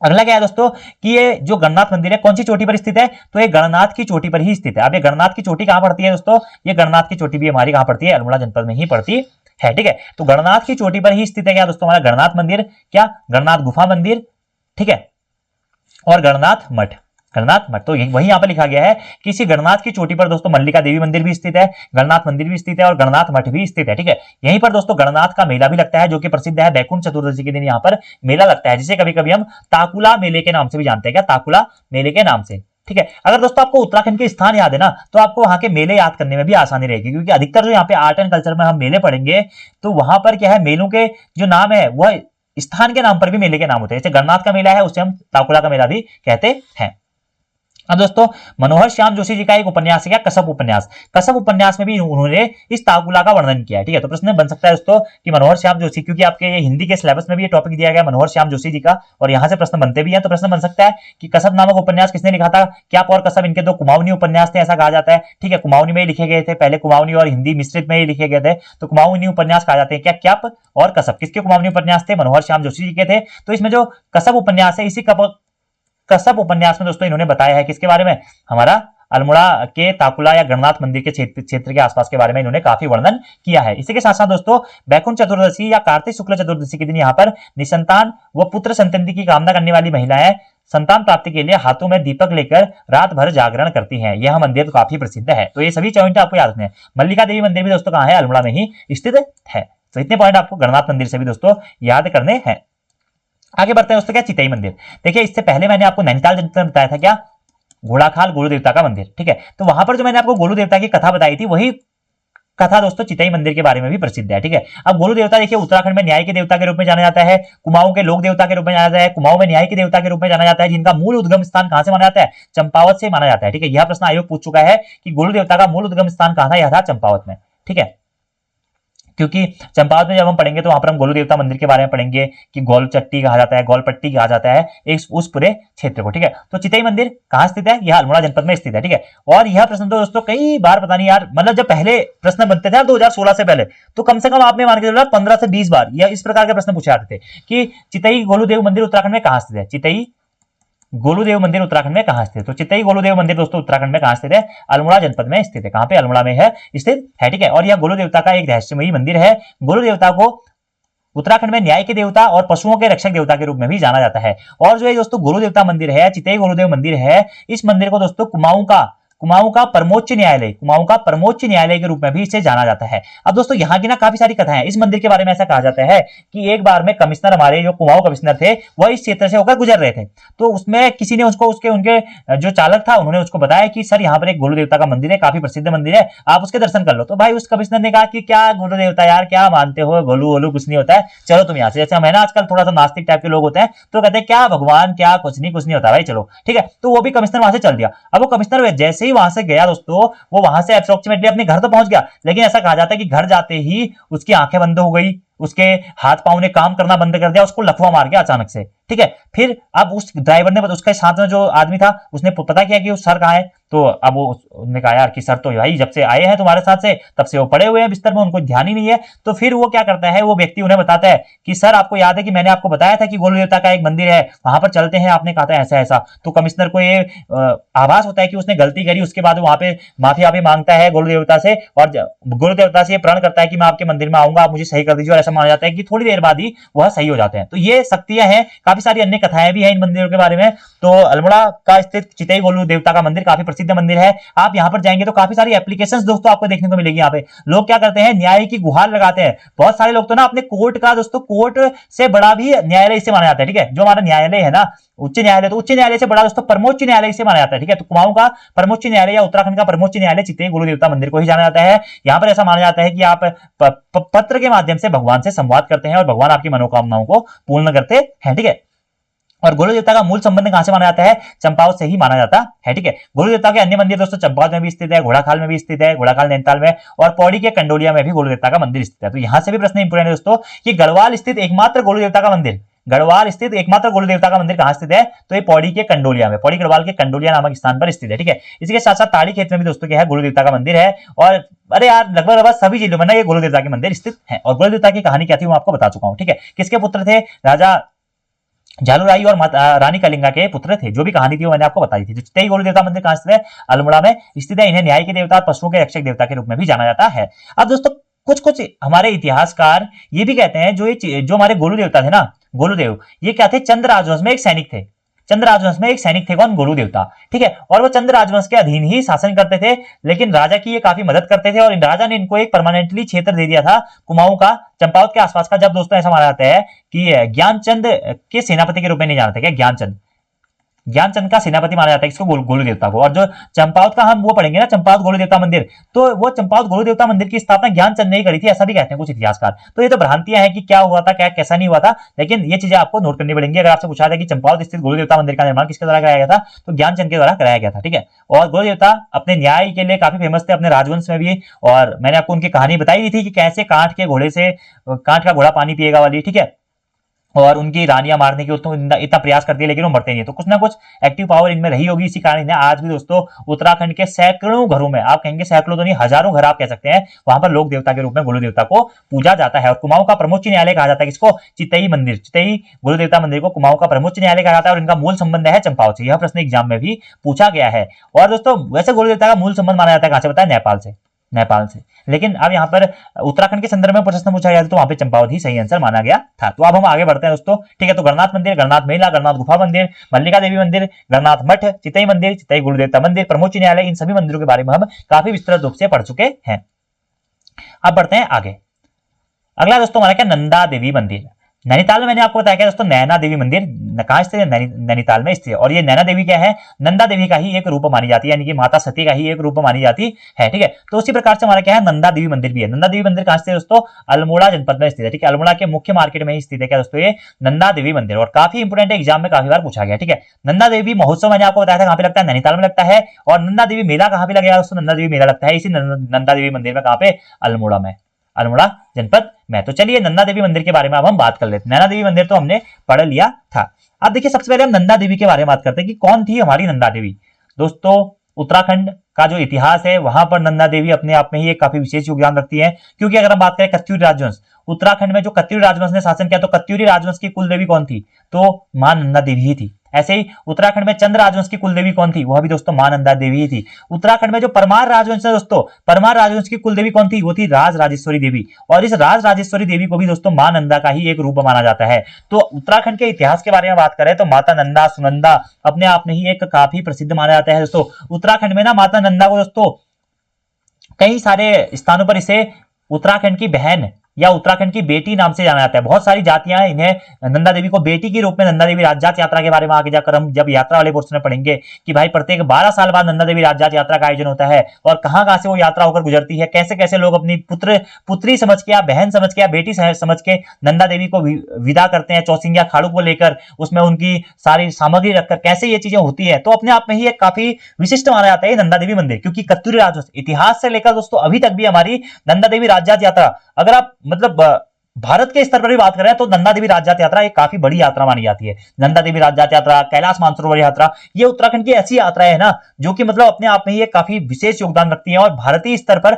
अगला क्या है दोस्तों कि ये जो गणनाथ मंदिर है कौन सी चोटी पर स्थित है? तो ये गणनाथ की चोटी पर ही स्थित है। अब ये गणनाथ की चोटी कहां पड़ती है दोस्तों? ये गणनाथ की चोटी भी हमारी कहां पड़ती है? अल्मोड़ा जनपद में ही पड़ती है। ठीक है, तो गणनाथ की चोटी पर ही स्थित है क्या दोस्तों? हमारा गणनाथ मंदिर, क्या गणनाथ गुफा मंदिर, ठीक है, और गणनाथ मठ। गणनाथ मठ तो वही यहाँ पर लिखा गया है कि इसी गणनाथ की चोटी पर दोस्तों मल्लिका देवी मंदिर भी स्थित है, गणनाथ मंदिर भी स्थित है और गणनाथ मठ भी स्थित है। ठीक है, यहीं पर दोस्तों गणनाथ का मेला भी लगता है जो कि प्रसिद्ध है। बैकुंठ चतुर्दशी के दिन यहाँ पर मेला लगता है, जिसे कभी कभी हम ताकुला मेले के नाम से भी जानते हैं। क्या? ताकुला मेले के नाम से। ठीक है, अगर दोस्तों आपको उत्तराखंड के स्थान याद है ना, तो आपको वहां के मेले याद करने में भी आसानी रहेगी, क्योंकि अधिकतर जो यहाँ पे आर्ट एंड कल्चर में हम मेले पढ़ेंगे तो वहां पर क्या है, मेलों के जो नाम है वह स्थान के नाम पर भी मेले के नाम होते हैं। जैसे गणनाथ का मेला है उसे हम ताकुला का मेला भी कहते हैं। अब दोस्तों मनोहर श्याम जोशी जी का एक उपन्यास है, क्या? कसब उपन्यास। कसब उपन्यास में भी उन्होंने इस ताकुला का वर्णन किया है। ठीक है, तो प्रश्न बन सकता है दोस्तों कि मनोहर श्याम जोशी, क्योंकि आपके ये हिंदी के सिलेबस में भी ये टॉपिक दिया गया मनोहर श्याम जोशी जी का और यहां से प्रश्न बनते भी हैं, तो प्रश्न बन सकता है कि कसब नामक उपन्यास किसने लिखा था? क्या और कसब इनके दो कुमाऊनी उपन्यास थे, ऐसा कहा जाता है। ठीक है, कुमाऊनी में ही लिखे गए थे, पहले कुमाऊनी और हिंदी मिश्रित में ही लिखे गए थे, तो कुमाऊनी उपन्यास कहा जाते हैं। क्या क्याप और कसब किसके कुमाऊनी उपन्यास थे? मनोहर श्याम जोशी जी के थे। तो इसमें जो कसब उपन्यास है, इसी कसब उपन्यास में दोस्तों इन्होंने बताया है किसके बारे में? हमारा अल्मोड़ा के ताकुला या गणनाथ मंदिर के क्षेत्र के आसपास के बारे में इन्होंने काफी वर्णन किया है। इसी के साथ साथ दोस्तों बैकुंठ चतुर्दशी या कार्तिक शुक्ल चतुर्दशी के दिन यहाँ पर निसंतान व पुत्र संतति की कामना करने वाली महिलाएं संतान प्राप्ति के लिए हाथों में दीपक लेकर रात भर जागरण करती हैं। यह मंदिर तो काफी प्रसिद्ध है। तो ये सभी पॉइंट आपको याद रखने हैं। मल्लिका देवी मंदिर भी दोस्तों कहाँ है? अल्मोड़ा में ही स्थित है। तो इतने पॉइंट आपको गणनाथ मंदिर से भी दोस्तों याद करने हैं। आगे बढ़ते हैं दोस्तों, क्या? चितई मंदिर। देखिए इससे पहले मैंने आपको नैनीताल जनपद में बताया था क्या? घोड़ाखाल गोलू देवता का मंदिर। ठीक है, तो वहां पर जो मैंने आपको गोलू देवता की कथा बताई थी, वही कथा दोस्तों चितई मंदिर के बारे में भी प्रसिद्ध है। ठीक है, अब गोलू देवता देखिए उत्तराखंड में न्याय के देवता के रूप में जाना जाता है, कुमाऊं के लोक देवता के रूप में जाना जाता है, कुमाऊं में न्याय के देवता के रूप में जाना जाता है, जिनका मूल उद्गम स्थान कहां से माना जाता है? चंपावत से माना जाता है। ठीक है, यह प्रश्न आयोग पूछ चुका है कि गोलू देवता का मूल उद्गम स्थान कहां था? यह था चंपावत में। ठीक है, क्योंकि चंपावत में जब हम पढ़ेंगे तो वहां पर हम गोलू देवता मंदिर के बारे में पढ़ेंगे कि गोलचट्टी कहा जाता है, गोलपट्टी कहा जाता है एक उस पूरे क्षेत्र को। ठीक है, तो चितई मंदिर कहां स्थित है? यह अल्मोड़ा जनपद में स्थित है। ठीक है, और यह प्रश्न तो दोस्तों कई बार पता नहीं यार, मतलब जब पहले प्रश्न बनते थे 2016 से पहले, तो कम से कम आपने मान के चलो 15 से 20 बार यह इस प्रकार के प्रश्न पूछे जाते थे कि चितई गोलूदेव मंदिर उत्तराखंड में कहां स्थित है? चितई गोलूदेव मंदिर उत्तराखंड में कहां स्थित है? तो चितई गोलूदेव मंदिर दोस्तों उत्तराखंड में कहां स्थित है? अल्मोड़ा जनपद में स्थित है। कहां पे? अल्मोड़ा में है स्थित है। ठीक है, और यह गोलू देवता का एक रहस्यमयी मंदिर है। गोलू देवता को उत्तराखंड में न्याय के देवता और पशुओं के रक्षक देवता के रूप में भी जाना जाता है। और जो है दोस्तों गोलू देवता मंदिर है, चितई गोलूदेव मंदिर है, इस मंदिर को दोस्तों कुमाऊं का परमोच्च न्यायालय के रूप में भी इसे जाना जाता है। अब दोस्तों यहाँ की ना काफी सारी कथाएं हैं। इस मंदिर के बारे में ऐसा कहा जाता है कि एक बार में कमिश्नर, हमारे जो कुमाऊं कमिश्नर थे, वह इस क्षेत्र से होकर गुजर रहे थे, तो उसमें किसी ने उसको उनके जो चालक था उन्होंने उसको बताया कि सर यहाँ पर एक गोलू देवता का मंदिर है, काफी प्रसिद्ध मंदिर है, आप उसके दर्शन कर लो। तो भाई उस कमिश्नर ने कहा कि क्या गोलू देवता यार, क्या मानते हो, गोलू वोलू कुछ नहीं होता है, चलो तुम यहाँ से। जैसे हम है ना आजकल थोड़ा सा नास्तिक टाइप के लोग होते हैं, तो कहते हैं क्या भगवान, क्या कुछ नहीं होता भाई, चलो ठीक है। तो वो भी कमिश्नर वहां से चल दिया। अब वो कमिश्नर जैसे ही वहां से गया दोस्तों, वो वहां से अप्रोक्सीमेटली अपने घर तो पहुंच गया, लेकिन ऐसा कहा जाता है कि घर जाते ही उसकी आंखें बंद हो गई, उसके हाथ पांव ने काम करना बंद कर दिया, उसको लकवा मार गया अचानक से। ठीक है, फिर अब उस ड्राइवर ने, उसके साथ में जो आदमी था, उसने पता किया कि वो सर कहाँ है। तो अब उसने कहा यार कि सर तो भाई जब से आए हैं तुम्हारे साथ से तब से वो पड़े हुए हैं बिस्तर में, उनको ध्यान ही नहीं है। तो फिर वो क्या करता है, वो व्यक्ति उन्हें बताता है कि सर आपको याद है कि मैंने आपको बताया था कि गोलू देवता का एक मंदिर है, वहां पर चलते हैं, आपने कहा था ऐसा ऐसा। तो कमिश्नर को ये आभास होता है कि उसने गलती करी। उसके बाद वहां पे माफी मांगता है गोलू देवता से, और गोलू देवता से ये प्रण करता है कि मैं आपके मंदिर में आऊंगा, आप मुझे सही कर दीजिए और ऐसा ऐसा माना जाता है कि थोड़ी देर बाद ही वह सही हो जाते हैं। तो ये शक्तियां हैं, काफी सारी अन्य कथाएं भी हैं इन मंदिरों के बारे में। तो अल्मोड़ा का स्थित चितई गोलू देवता का मंदिर काफी प्रसिद्ध मंदिर है। आप यहाँ पर जाएंगे तो काफी सारी एप्लीकेशंस दोस्तों आपको देखने को मिलेगी। यहाँ पे लोग क्या करते हैं, न्याय की गुहार लगाते हैं। बहुत सारे लोग तो ना अपने कोर्ट का दोस्तों, कोर्ट से बड़ा भी न्यायालय इसे माना जाता है, ठीक है। जो हमारा न्यायालय है ना, उच्च न्यायालय, तो उच्च न्यायालय से बड़ा दोस्तों परमोच्च न्यायालय इसे माना जाता है, ठीक है। तो कुमाऊं का परमोच्च न्यायालय या उत्तराखंड का परमोच्च न्यायालय चितई गुरु देवता मंदिर को ही जाना जाता है। यहाँ पर ऐसा माना जाता है कि आप पत्र के माध्यम से भगवान से संवाद करते हैं और भगवान आपकी मनोकामनाओं को पूर्ण करते हैं, ठीक है। और गोलू देवता का मूल संबंध कहां से माना जाता है, चंपावत से ही माना जाता है, ठीक है। गोलू देवता के अन्य मंदिर दोस्तों चंपावत में भी स्थित है, घोड़ाखाल में भी स्थित है, घोड़ाखाल नैनीताल में, और पौड़ी के कंडोलिया में भी गोलू देवता का मंदिर स्थित है। तो यहां से भी प्रश्न इंपोर्टेंट है दोस्तों कि गढ़वाल स्थित एकमात्र गोलू देवता का मंदिर, गढ़वाल स्थित एकमात्र गोलू देवता का मंदिर कहां स्थित है, तो ये पौड़ी के कंडोलिया में, पौड़ी गढ़वाल के कंडोलिया नामक स्थान पर स्थित है, ठीक है। इसी के साथ साथ ताड़ी खेत में भी दोस्तों क्या है, गोलू देवता का मंदिर है। और अरे यार लगभग सभी जिलों में ना ये गोलू देवता के मंदिर स्थित है। और गोलू देवता की कहानी क्या थी वो आपको बता चुका हूं, ठीक है। किसके पुत्र थे, राजा झालूराई और रानी कलिंगा के पुत्र थे। जो भी कहानी थी वो मैंने आपको बताई थी। जो चितई गोलू देवता मंदिर कहां स्थित है, अल्मोड़ा में स्थित है। इन्हें न्याय के देवता और पशुओं के रक्षक देवता के रूप में भी जाना जाता है। अब दोस्तों कुछ कुछ हमारे इतिहासकार ये भी कहते हैं, जो हमारे गोलू देवता थे ना, गोलूदेव, ये क्या थे, चंद्र राजवंश में एक सैनिक थे। चंद्र राजवंश में एक सैनिक थे, कौन, गोलू देवता, ठीक है। और वो चंद्र राजवंश के अधीन ही शासन करते थे, लेकिन राजा की ये काफी मदद करते थे। और राजा ने इनको एक परमानेंटली क्षेत्र दे दिया था कुमाऊं का, चंपावत के आसपास का। जब दोस्तों ऐसा माना जाता है कि ज्ञानचंद के सेनापति के रूप में नहीं जानते क्या, ज्ञानचंद का सेनापति माना जाता है इसको, गोलू देवता को। और जो चंपावत का हम वो पढ़ेंगे ना, चंपावत गोलू देवता मंदिर, तो वो चंपावत गोलू देवता मंदिर की स्थापना ज्ञानचंद ने ही करी थी, ऐसा भी कहते हैं कुछ इतिहासकार। तो ये तो भ्रांतियां हैं कि क्या हुआ था, क्या कैसा नहीं हुआ था, लेकिन ये चीजें आपको नोट करनी पड़ेंगी। अगर आपसे पूछा था कि चंपावत स्थित गोलू देवता मंदिर का निर्माण किसके द्वारा कराया गया था, तो ज्ञानचंद के द्वारा कराया गया था, ठीक है। और गोलू देवता अपने न्याय के लिए काफी फेमस थे, अपने राजवंश में भी। और मैंने आपको उनकी कहानी बताई दी थी कि कैसे कांट का घोड़ा पानी पिएगा वाली, ठीक है। और उनकी रानियां मारने की दोस्तों इतना प्रयास करती है, लेकिन वो मरते नहीं है। तो कुछ ना कुछ एक्टिव पावर इनमें रही होगी, इसी कारण इन्हें आज भी दोस्तों उत्तराखंड के सैकड़ों घरों में, आप कहेंगे सैकड़ों तो नहीं, हजारों घर आप कह सकते हैं, वहां पर लोक देवता के रूप में गोलू देवता को पूजा जाता है। और कुमाऊं का प्रमुख न्यायालय कहा जाता है किसको, चितई मंदिर, चितई गोलू देवता मंदिर को कुमाऊं का प्रमुख न्यायालय कहा जाता है। और इनका मूल संबंध है चंपावत से। यह प्रश्न एग्जाम में भी पूछा गया है। और दोस्तों वैसे गोलू देवता का मूल संबंध माना जाता है कहां से, बताया, नेपाल से। लेकिन अब यहाँ पर उत्तराखंड के संदर्भ में प्रश्न पूछा गया तो वहां पे चंपावत ही सही आंसर माना गया था। तो अब हम आगे बढ़ते हैं दोस्तों, ठीक है। तो गणनाथ मंदिर, गणनाथ मेला, गणनाथ गुफा मंदिर, मल्लिका देवी मंदिर, गणनाथ मठ, चितई मंदिर, चितई गुरु देवता मंदिर, प्रमुख न्यायालय, इन सभी मंदिरों के बारे में हम काफी विस्तृत रूप से पढ़ चुके हैं। अब बढ़ते हैं आगे। अगला दोस्तों हमारा क्या, नंदा देवी मंदिर। नैनीताल में मैंने आपको बताया क्या दोस्तों, नैना देवी मंदिर कहां स्थित है, नैनीताल में स्थित है। और ये नैना देवी क्या है, नंदा देवी का ही एक रूप मानी जाती है, यानी कि माता सती का ही एक रूप मानी जाती है, ठीक है। तो उसी प्रकार से हमारा क्या है, नंदा देवी मंदिर भी है। नंदा देवी मंदिर कहां स्थित है दोस्तों, अल्मोड़ा जनपद में स्थित है, ठीक है। अल्मोड़ा के मुख्य मार्केट में ही स्थित है क्या दोस्तों, ये नंदा देवी मंदिर। और काफी इंपोर्टेंट एग्जाम में काफी बार पूछा गया, ठीक है। नंदा देवी महोत्सव मैंने आपको बताया था कहां पे लगता है, नैनीताल में लगता है। और नंदा देवी मेला कहां पे लगेगा दोस्तों, नंदा देवी मेला लगता है इसी नंदा देवी मंदिर में, कहां पे, अल्मोड़ा में, अल्मोड़ा जनपद में। तो चलिए नंदा देवी मंदिर के बारे में अब हम बात कर लेते हैं। नैना देवी मंदिर तो हमने पढ़ लिया था। अब देखिए सबसे पहले हम नंदा देवी के बारे में बात करते हैं कि कौन थी हमारी नंदा देवी। दोस्तों उत्तराखंड का जो इतिहास है वहां पर नंदा देवी अपने आप में ही एक काफी विशेष योगदान रखती है। क्योंकि अगर हम बात करें कत्यूरी राजवंश, उत्तराखंड में जो कत्यूरी राजवंश ने शासन किया, तो कत्यूरी राजवंश की कुल देवी कौन थी, तो मां नंदा देवी ही थी। ऐसे ही उत्तराखंड में चंद्र राजवंश की कुल देवी कौन थी, वह भी दोस्तों मां नंदा देवी ही थी। उत्तराखंड में जो परमार राजवंश है दोस्तों, परमार राजवंश की कुल देवी कौन थी, वो थी राज राजेश्वरी देवी। और इस राज राजेश्वरी देवी को भी दोस्तों मां नंदा का ही एक रूप माना जाता है। तो उत्तराखंड के इतिहास के बारे में बात करें तो माता नंदा, सुनंदा अपने आप में ही एक काफी प्रसिद्ध माना जाता है दोस्तों। उत्तराखंड में ना माता नंदा को दोस्तों कई सारे स्थानों पर इसे उत्तराखंड की बहन या उत्तराखंड की बेटी नाम से जाना जाता है। बहुत सारी जातियां इन्हें नंदा देवी को बेटी के रूप में, नंदा देवी राजजात यात्रा के बारे में आगे जाकर हम जब यात्रा वाले पोर्शन में पढ़ेंगे कि भाई प्रत्येक 12 साल बाद नंदा देवी राजजात यात्रा का आयोजन होता है। और कहां कहां से वो यात्रा होकर गुजरती है, कैसे कैसे लोग अपनी पुत्री समझ के या बहन समझ के या बेटी समझ के नंदा देवी को विदा करते हैं, चौसिंगिया खाड़ू को लेकर उसमें उनकी सारी सामग्री रखकर, कैसे ये चीजें होती है। तो अपने आप में ही एक काफी विशिष्ट माना जाता है नंदा देवी मंदिर। क्योंकि कत्यूरी राजवंश इतिहास से लेकर दोस्तों अभी तक भी हमारी नंदा देवी राजजात यात्रा, अगर आप मतलब भारत के स्तर पर भी बात करें तो नंदा देवी राजजात यात्रा एक काफी बड़ी यात्रा मानी जाती है। नंदा देवी राजजात यात्रा, कैलाश मानसरोवर यात्रा, ये उत्तराखंड की ऐसी यात्रा है ना जो कि मतलब अपने आप में ही एक काफी विशेष योगदान रखती है। और भारतीय स्तर पर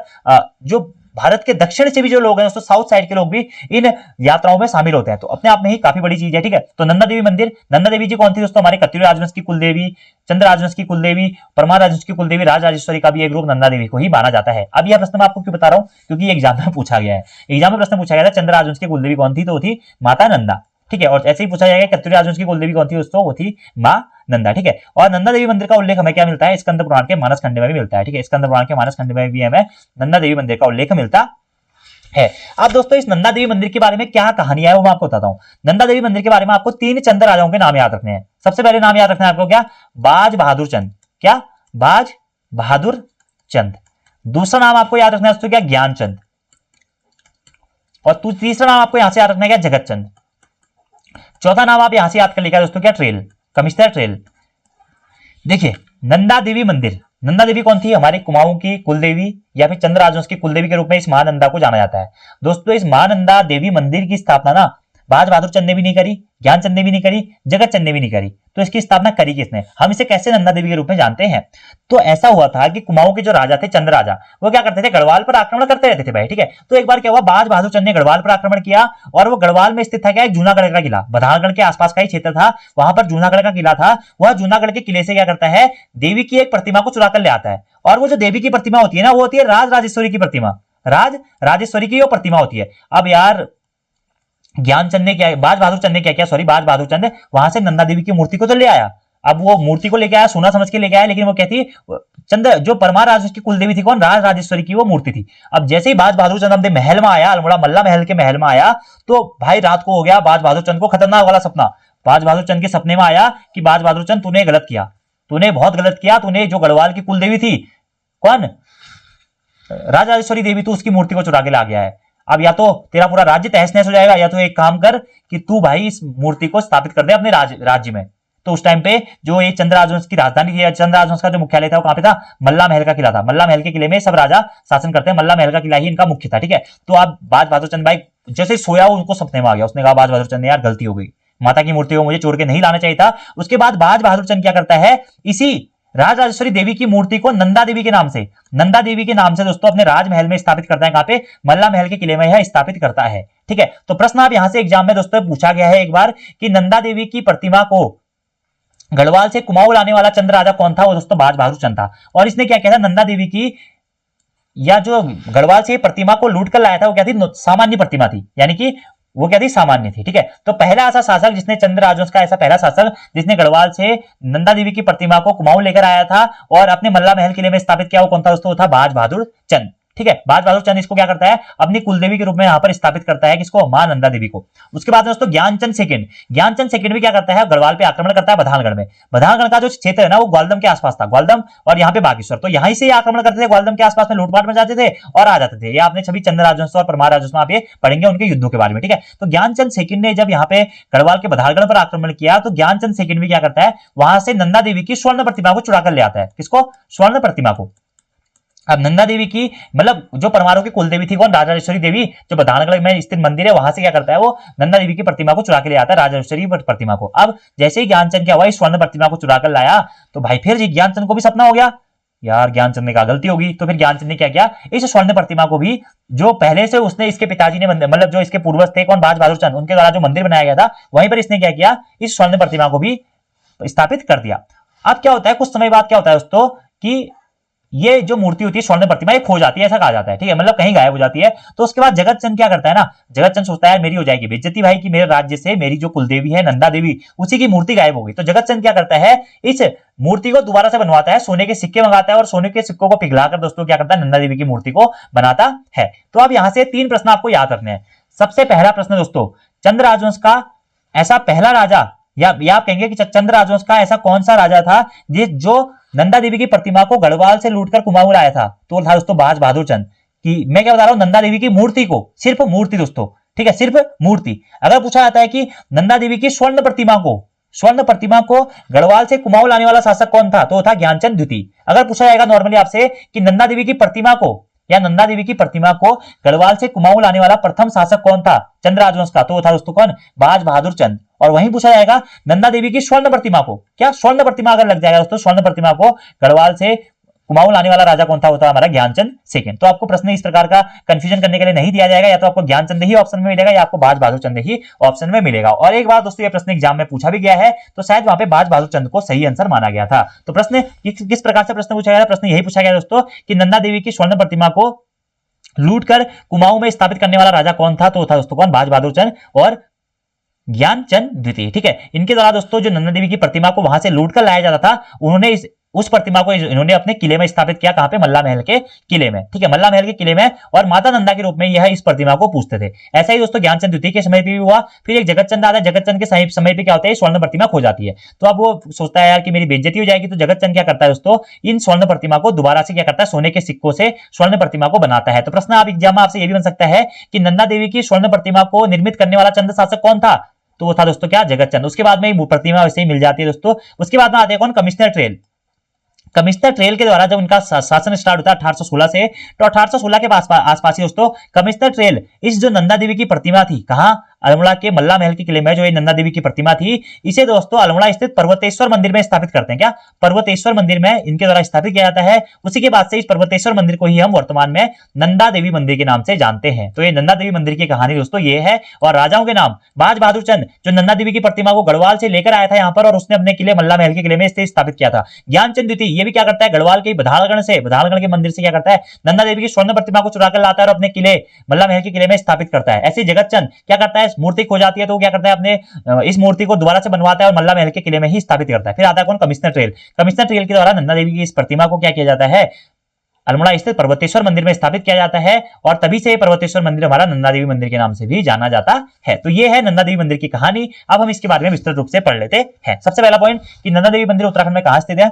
जो भारत के दक्षिण से भी जो लोग हैं दोस्तों, साउथ साइड के लोग भी इन यात्राओं में शामिल होते हैं। तो अपने आप में ही काफी बड़ी चीज है, ठीक है। तो नंदा देवी मंदिर, नंदा देवी जी कौन थी दोस्तों, हमारे क्षत्रिय राजवंश की कुलदेवी, चंद्र राजवंश की कुलदेवी, परमार राजवंश की कुलदेवी, राज राजेश्वरी का भी एक रूप नंदा देवी को ही माना जाता है। अब यह प्रश्न मैं आपको क्यों बता रहा हूं, क्योंकि एग्जाम में पूछा गया है। एग्जाम में प्रश्न पूछा गया था चंद्र राजवंश की कुलदेवी कौन थी, तो वो थी माता नंदा, ठीक है। और ऐसे ही पूछा जाएगा क्षत्रिय राजवंश की कुलदेवी कौन थी दोस्तों, वो थी मां नंदा, ठीक है। और नंदा देवी मंदिर का उल्लेख हमें क्या मिलता है, स्कंद पुराण के मानस खंड में भी मिलता है, ठीक है। स्कंद पुराण के मानस खंड में भी हमें नंदा देवी मंदिर का उल्लेख मिलता है। अब दोस्तों इस नंदा देवी मंदिर के बारे में क्या कहानी है वो मैं आपको बताता हूं। नंदा देवी मंदिर के बारे में आपको 3 चंद राजाओं के नाम याद रखने हैं। सबसे पहले नाम याद रखना है आपको, क्या, बाज बहादुर चंद, क्या, बाज बहादुर चंद। दूसरा नाम आपको याद रखना है दोस्तों, क्या, ज्ञानचंद। और तीसरा नाम आपको यहां से याद रखना है, क्या, जगत चंद। चौथा नाम आप यहां से याद कर लीजिएगा दोस्तों, क्या, ट्रेल, कमिश्नर ट्रेल। देखिए नंदा देवी मंदिर, नंदा देवी कौन थी, हमारे कुमाऊं की कुलदेवी या फिर चंद्र राजवंश की कुलदेवी के रूप में इस महानंदा को जाना जाता है। दोस्तों इस महानंदा देवी मंदिर की स्थापना ना बाज बहादुर चंद ने भी नहीं करी, ज्ञानचंद ने भी नहीं करी, जगत चंद ने भी नहीं करी। तो इसकी स्थापना करी किसने, हम इसे कैसे नंदा देवी के रूप में जानते हैं। तो ऐसा हुआ था कि कुमाऊं के जो राजा थे, चंद्र राजा, वो क्या करते थे, गढ़वाल पर आक्रमण करते रहते थे भाई, ठीक है। तो एक बार क्या हुआ, बाज बहादुर चंद ने गढ़वाल पर आक्रमण किया, और वो गढ़वाल में स्थित था क्या, एक जूनागढ़ का किला, बधानगढ़ के आसपास का ही क्षेत्र था, वहां पर जूनागढ़ का किला था। वह जूनागढ़ के किले से क्या करता है, देवी की एक प्रतिमा को चुरा कर ले आता है। और वो जो देवी की प्रतिमा होती है ना, वो होती है राज राजेश्वरी की प्रतिमा, राज राजेश्वरी की वो प्रतिमा होती है। अब यार ज्ञानचंद ने क्या, बाज बहादुर चंद ने क्या किया, सॉरी, बाज बहादुर चंद वहां से नंदा देवी की मूर्ति को तो ले आया। अब वो मूर्ति को लेके आया, सोना समझ के लेके आया, लेकिन वो कहती चंद्र जो परमार राजवंश की कुलदेवी थी, कौन, राज राजेश्वरी की वो मूर्ति थी। अब जैसे ही बाज बहादुर चंद अपने महल में आया, अल्मोड़ा मल्ला महल के महल में आया, तो भाई रात को हो गया, बाज बहादुर चंद को खतरनाक वाला सपना। बाज बहादुर चंद के सपने में आया कि बाज बहादुर चंद तूने गलत किया, तूने बहुत गलत किया, तूने जो गढ़वाल की कुलदेवी थी, कौन, राज राजेश्वरी देवी, तू उसकी मूर्ति को चुरा के ला गया है। अब या तो तेरा पूरा राज्य तहस नहस हो जाएगा, या तो एक काम कर कि तू भाई इस मूर्ति को स्थापित कर दे अपने राज्य में। तो उस टाइम पे जो ये चंद्र राजवंश की राजधानी थी, चंद्र राजवंश का जो मुख्यालय था वो कहां पे था, मल्ला महल का किला था। मल्ला महल के किले में सब राजा शासन करते हैं, मल्ला महल का किला ही इनका मुख्य था, ठीक है। तो अब बाज बहादुर चंद भाई जैसे सोया उनको सपने में आ गया, उसने कहा बाज बहादुर चंद ने यार गलती हो गई, माता की मूर्ति को मुझे चोर के नहीं लाना चाहिए था। उसके बाद बाज बहादुर चंद क्या करता है, इसी राज राजेश्वरी देवी की मूर्ति को नंदा देवी के नाम से, नंदा देवी के नाम से दोस्तों अपने राजमहल में स्थापित करता है। कहां पे, मल्ला महल के किले में यह स्थापित करता है, ठीक है। तो प्रश्न आप यहां से एग्जाम में दोस्तों पूछा गया है एक बार कि नंदा देवी की प्रतिमा को गढ़वाल से कुमाऊं लाने वाला चंद्र राजा कौन था, वो दोस्तों बाज बहादुर चंद था। और इसने क्या किया था, नंदा देवी की या जो गढ़वाल से प्रतिमा को लूट कर लाया था, वो क्या थी, सामान्य प्रतिमा थी, यानी कि वो क्या थी, सामान्य थी, ठीक है। तो पहला ऐसा शासक जिसने चंद्र राजवंश का ऐसा पहला शासक जिसने गढ़वाल से नंदा देवी की प्रतिमा को कुमाऊं लेकर आया था और अपने मल्ला महल किले में स्थापित किया, वो कौन था दोस्तों, वो था बाज बहादुर चंद, ठीक है। बाज बहादुर चंद इसको क्या करता है, अपनी कुलदेवी के रूप में यहां पर स्थापित करता है, किसको, मां नंदा देवी को। उसके बाद दोस्तों ज्ञानचंद सेकंड, ज्ञानचंद सेकंड भी क्या करता है, गढ़वाल पे आक्रमण करता है बधानगढ़ में। बधानगढ़ का जो क्षेत्र है ना वो ग्वालदम के आसपास था, ग्वालदम और यहाँ पे बागेश्वर, तो यहीं से आक्रमण करते थे, ग्वालदम के आसपास में लूटपाट में जाते थे और आ जाते थे। ये आपने छवि चंद्र राजवंश और परमार राजवंश में आप ये पढ़ेंगे उनके युद्धों के बारे में, ठीक है। तो ज्ञानचंद सेकंड ने जब यहाँ पे गढ़वाल के बधानगढ़ पर आक्रमण किया, तो ज्ञानचंद सेकंड भी क्या करता है, वहां से नंदा देवी की स्वर्ण प्रतिमा को चुरा कर ले आता है, किसको, स्वर्ण प्रतिमा को। अब नंदा देवी की मतलब जो परमारों की कुलदेवी थी कौन, राजेश्वरी देवी, जो बधानगढ़ में स्थित मंदिर है वहां से क्या करता है, वो नंदा देवी की प्रतिमा को चुरा के ले आता है, राजेश्वरी प्रतिमा को। अब जैसे ही ज्ञानचंद क्या हुआ, इस स्वर्ण प्रतिमा को चुरा कर लाया, तो भाई फिर ज्ञानचंद को भी सपना हो गया, यार ज्ञानचंद ने कहा गलती होगी। तो फिर ज्ञानचंद ने क्या किया, इस स्वर्ण प्रतिमा को भी जो पहले से उसने इसके पिताजी ने मतलब जो इसके पूर्वज थे कौन, बाज बहादुर चंद, उनके द्वारा जो मंदिर बनाया गया था वहीं पर इसने क्या किया, इस स्वर्ण प्रतिमा को भी स्थापित कर दिया। अब क्या होता है, कुछ समय बाद क्या होता है दोस्तों कि ये जो मूर्ति होती है स्वर्ण प्रतिमा, ये खो जाती है, ऐसा कहा जाता है, ठीक है, मतलब कहीं गायब हो जाती है। तो उसके बाद जगत चंद क्या करता है ना, जगत चंद सोचता है मेरी हो जाएगी बेइज्जती भाई कि मेरे राज्य से मेरी जो कुलदेवी है नंदा देवी, उसी की मूर्ति गायब हो गई। तो जगत चंद क्या करता है, इस मूर्ति को दोबारा से बनवाता है, सोने के सिक्के मंगाता है और सोने के सिक्कों को पिघलाकर दोस्तों क्या करता है, नंदा देवी की मूर्ति को बनाता है। तो अब यहां से 3 प्रश्न आपको याद रखने हैं। सबसे पहला प्रश्न दोस्तों, चंद्र राजवंश का ऐसा पहला राजा या आप कहेंगे कि चंद्र राजवंश का ऐसा कौन सा राजा था जो नंदा देवी की प्रतिमा को गढ़वाल से लूटकर कुमाऊं लाया था, तो था दोस्तों बाज बहादुर चंद। कि मैं क्या बता रहा हूं, नंदा देवी की मूर्ति को, सिर्फ मूर्ति दोस्तों, ठीक है, सिर्फ मूर्ति। अगर पूछा जाता है कि नंदा देवी की स्वर्ण प्रतिमा को गढ़वाल से कुमाऊं लाने वाला शासक कौन था, तो था ज्ञानचंद द्वितीय। अगर पूछा जाएगा नॉर्मली आपसे कि नंदा देवी की प्रतिमा को गढ़वाल से कुमाऊं लाने वाला प्रथम शासक कौन था चंद्र राजवंश का, तो था दोस्तों कौन, बाज बहादुर चंद। और वहीं पूछा जाएगा नंदा देवी की स्वर्ण प्रतिमा को, क्या स्वर्ण प्रतिमा अगर लग जाएगा दोस्तों, स्वर्ण प्रतिमा को गढ़वाल से कुमाऊं लाने वाला राजा कौन था, होता हमारा ज्ञानचंद सेकंड। तो आपको प्रश्न इस प्रकार का कंफ्यूजन करने के लिए नहीं दिया जाएगा, या तो आपको ज्ञानचंद ही ऑप्शन में मिलेगा या आपको बाज बहादुर चंद ही ऑप्शन में मिलेगा। और एक बार दोस्तों ये प्रश्न एग्जाम में पूछा भी गया है, तो शायद वहां पे बाज बहादुर चंद को सही आंसर माना गया था। तो प्रश्न किस प्रकार से प्रश्न पूछा गया, प्रश्न यही पूछा गया दोस्तों कि नंदा देवी की स्वर्ण प्रतिमा को लूट कर कुमाऊं में स्थापित करने वाला राजा कौन था, तो था दोस्तों कौन, बाज बहादुर चंद और ज्ञानचंद द्वितीय। ठीक है, इनके द्वारा दोस्तों जो नंदा देवी की प्रतिमा को वहां से लूट कर लाया जाता था, उन्होंने उस प्रतिमा को इन्होंने अपने किले में स्थापित किया। कहां पे, मल्ला महल के किले में। ठीक है, मल्ला महल के किले में, और माता नंदा के रूप में यह इस प्रतिमा को पूजते थे। ऐसा ही दोस्तों ज्ञानचंद द्वितीय के समय पे भी हुआ। फिर एक जगतचंद आता है, जगतचंद के समय पे क्या होता है, स्वर्ण प्रतिमा खो जाती है। तो अब वो सोचता है यार कि मेरी बेइज्जती हो जाएगी, तो जगतचंद क्या करता है दोस्तों, इन स्वर्ण प्रतिमा को दोबारा से क्या करता है, सोने के सिक्कों से स्वर्ण प्रतिमा को बनाता है। तो प्रश्न आप एग्जाम में आपसे यह भी बन सकता है कि नंदा देवी की स्वर्ण प्रतिमा को निर्मित करने वाला चंद शासक कौन था, तो वो था दोस्तों क्या, जगतचंद। उसके बाद में प्रतिमा वैसे ही मिल जाती है दोस्तों। उसके बाद में आते हैं कौन, कमिश्नर ट्रेल। कमिश्नर ट्रेल के द्वारा जब उनका शासन स्टार्ट होता है 1816 से, तो 1816 के आसपास ही दोस्तों कमिश्नर ट्रेल इस जो नंदा देवी की प्रतिमा थी, कहां, अल्मोड़ा के मल्ला महल के किले में जो ये नंदा देवी की प्रतिमा थी, इसे दोस्तों अल्मोड़ा स्थित पर्वतेश्वर मंदिर में स्थापित करते हैं। क्या, पर्वतेश्वर मंदिर में इनके द्वारा स्थापित किया जाता है। उसी के बाद से इस पर्वतेश्वर मंदिर को ही हम वर्तमान में नंदा देवी मंदिर के नाम से जानते हैं। तो ये नंदा देवी मंदिर की कहानी दोस्तों ये है। और राजाओं के नाम, बाज बहादुर चंद जो नंदा देवी की प्रतिमा को गढ़वाल से लेकर आया था यहाँ पर, और उसने अपने किले मल्ला महल के किले में स्थापित किया था। ज्ञानचंद द्वितीय ये भी क्या करता है, गढ़वाल के बधालगढ़ के मंदिर से क्या करता है, नंदा देवी की स्वर्ण प्रतिमा को चुरा कर लाता है और अपने किले मल्ला महल के किले में स्थापित करता है। ऐसे जगतचंद क्या करता है, मूर्ति खो जाती है तो क्या करता है, अपने इस मूर्ति को दोबारा से बनवाता है और मल्ला महल के किले में ही स्थापित करता है। फिर आता है कौन, कमिश्नर ट्रेल। कमिश्नर ट्रेल के द्वारा नंदा देवी की इस प्रतिमा को क्या किया जाता है, अल्मोड़ा स्थित पर्वतेश्वर मंदिर में स्थापित किया जाता है। और तभी से पर्वतेश्वर मंदिर हमारा नंदा देवी मंदिर के नाम से भी जाना जाता है। तो ये है नंदा देवी मंदिर की कहानी। अब हम इसके बारे में विस्तृत रूप से पढ़ लेते हैं। सबसे पहला पॉइंट कि नंदा देवी मंदिर उत्तराखंड में कहां स्थित है,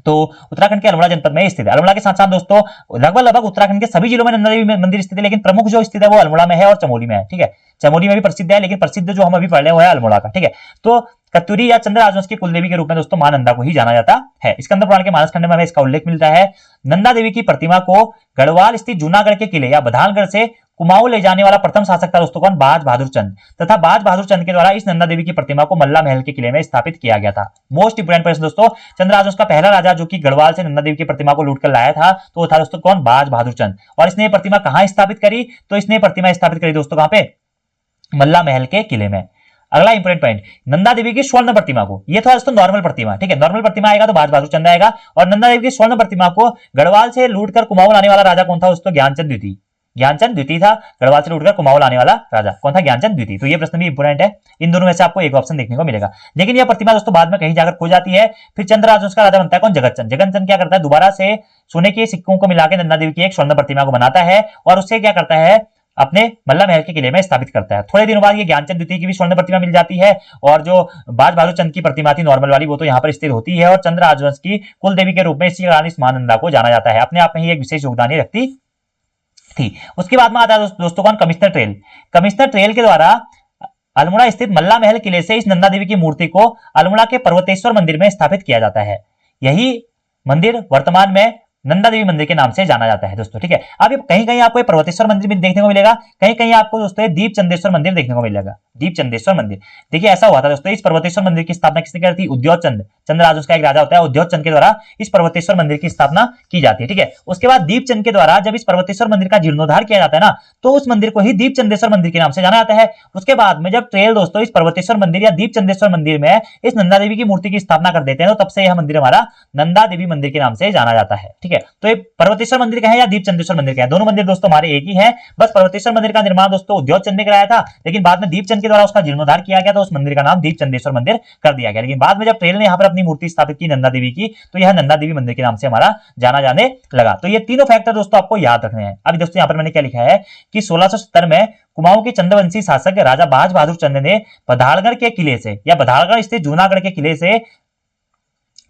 तो उत्तराखंड के अल्मोड़ा जनपद में स्थित है। अल्मोड़ा के साथ साथ दोस्तों लगभग उत्तराखंड के सभी जिलों में नंदा देवी मंदिर स्थित है, लेकिन प्रमुख जो स्थित है वो अल्मोड़ा में है और चमोली में है। ठीक है, चमोली में भी प्रसिद्ध है, लेकिन प्रसिद्ध जो हम अभी पढ़ रहे हैं वो है अल्मोड़ा का। ठीक है, तो कत्यूरी या चंद्र राजवंश की कुलदेवी के रूप में दोस्तों मां नंदा को ही जाना जाता है। स्कंद पुराण के मानस खंड में हमें इसका उल्लेख मिलता है। नंदा देवी की प्रतिमा को गढ़वाल स्थित जूनागढ़ के किले या बधालगढ़ से कुमाऊं ले जाने वाला प्रथम शासक था दोस्तों कौन, बाज बहादुर चंद। तथा बाज बहादुर चंद के द्वारा इस नंदा देवी की प्रतिमा को मल्ला महल के किले में स्थापित किया गया था। मोस्ट इंपोर्टेंट प्रश्न दोस्तों, चंद्र राजवंश का पहला राजा जो कि गढ़वाल से नंदा देवी की प्रतिमा को लूट कर लाया था, तो वो था दोस्तों कौन, बाज बहादुर चंद। और इसने ये प्रतिमा कहां स्थापित करी, तो इसने प्रतिमा स्थापित करी दोस्तों कहां पे, मल्ला महल के किले में। अगला इंपोर्टेंट पॉइंट, नंदा देवी की स्वर्ण प्रतिमा को, ये था दोस्तों नॉर्मल प्रतिमा। ठीक है, नॉर्मल प्रतिमा आएगा तो बाज बहादुर चंद आएगा। और नंदा देवी की स्वर्ण प्रतिमा को गढ़वाल से लूटकर कुमाऊं लाने वाला राजा कौन था दोस्तों, ज्ञानचंद द्वितीय। ज्ञानचंद द्वितीय था, गढ़वाल से लूटकर कुमाऊं लाने वाला राजा कौन था, ज्ञानचंद द्वितीय। तो ये प्रश्न भी इंपोर्टेंट है। इन दोनों में से आपको एक ऑप्शन देखने को मिलेगा। लेकिन यह प्रतिमा दोस्तों बाद में कहीं जाकर खो जाती है। फिर चंद्र राजवंश का राजा बनता है कौन, जगतचंद। जगतचंद क्या करता है, दोबारा से सोने के सिक्कों को मिलाकर नंदा देवी की एक स्वर्ण प्रतिमा को बनाता है और उससे क्या करता है, अपने मल्ला महल के किले में स्थापित करता है। थोड़े दिनों बाद ये ज्ञानचंद द्वितीय की भी स्वर्ण प्रतिमा मिल जाती है, और जो बाज बहादुर चंद की प्रतिमा थी नॉर्मल वाली, वो तो यहाँ पर स्थिर होती है। और चंद्र राजवंश की कुल देवी के रूप में इसी कारण इस मां नंदा को जाना जाता है। अपने आप में ही एक विशेष योगदान रखती थी। उसके बाद में आता है दोस्तों कौन, कमिश्नर ट्रेल। कमिश्नर ट्रेल के द्वारा अल्मोड़ा स्थित मल्ला महल किले से इस नंदा देवी की मूर्ति को अल्मोड़ा के पर्वतेश्वर मंदिर में स्थापित किया जाता है। यही मंदिर वर्तमान में नंदा देवी मंदिर के नाम से जाना जाता है दोस्तों। ठीक है, अब कहीं कहीं आपको पर्वतेश्वर मंदिर भी देखने को मिलेगा, कहीं कहीं आपको दोस्तों दीप चंदेश्वर मंदिर देखने को मिलेगा। दीप चंदेश्वर मंदिर, देखिए ऐसा हुआ था दोस्तों, इस पर्वतेश्वर मंदिर की स्थापना किसने की थी, उद्योग चंद। चंद्र राजवंश का एक राजा होता है, उद्योग चंद के द्वारा इस पर्वतेश्वर मंदिर की स्थापना की जाती है। ठीक है, उसके बाद दीप चंद के द्वारा जब इस पर्वतेश्वर मंदिर का जीर्णोद्धार किया जाता है ना, तो उस मंदिर को ही दीप चंदेश्वर मंदिर के नाम से जाना जाता है। उसके बाद में जब ट्रेल दोस्तों इस पर्वतेश्वर मंदिर या दीप चंदेश्वर मंदिर में इस नंदा देवी की मूर्ति की स्थापना कर देते हैं, तो तब से यह मंदिर हमारा नंदा देवी मंदिर के नाम से जाना जाता है। ठीक है, तो ये पर्वतेश्वर मंदिर का है या दीप चंदेश्वर मंदिर का है, दोनों मंदिर दोस्तों हमारे एक ही है। बस पर्वतेश्वर मंदिर का निर्माण दोस्तों उद्योग चंद ने कराया था, लेकिन बाद में दीप चंद के द्वारा उसका जीर्णोद्धार किया गया, तो उस मंदिर का नाम दीप चंदेश्वर मंदिर कर दिया गया। लेकिन बाद में जब ट्रेल ने यहाँ पर अपनी मूर्ति स्थापित की नंदा देवी की, तो यह नंदा देवी मंदिर के नाम से हमारा जाना जाने लगा। तो ये तीनों फैक्टर दोस्तों आपको याद रखने हैं। अभी दोस्तों यहाँ पर मैंने क्या लिखा है कि 1670 में कुमाऊं के चंद्रवंशी शासक राजा बाज बहादुर चंद ने बधालगढ़ के किले से या बधालगढ़ स्थित जूनागढ़ के किले से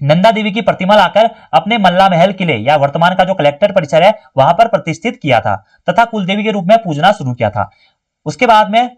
नंदा देवी की प्रतिमा लाकर अपने मल्ला महल किले या वर्तमान का जो कलेक्टर परिसर है वहां पर प्रतिष्ठित किया था तथा कुलदेवी के रूप में पूजना शुरू किया था। उसके बाद में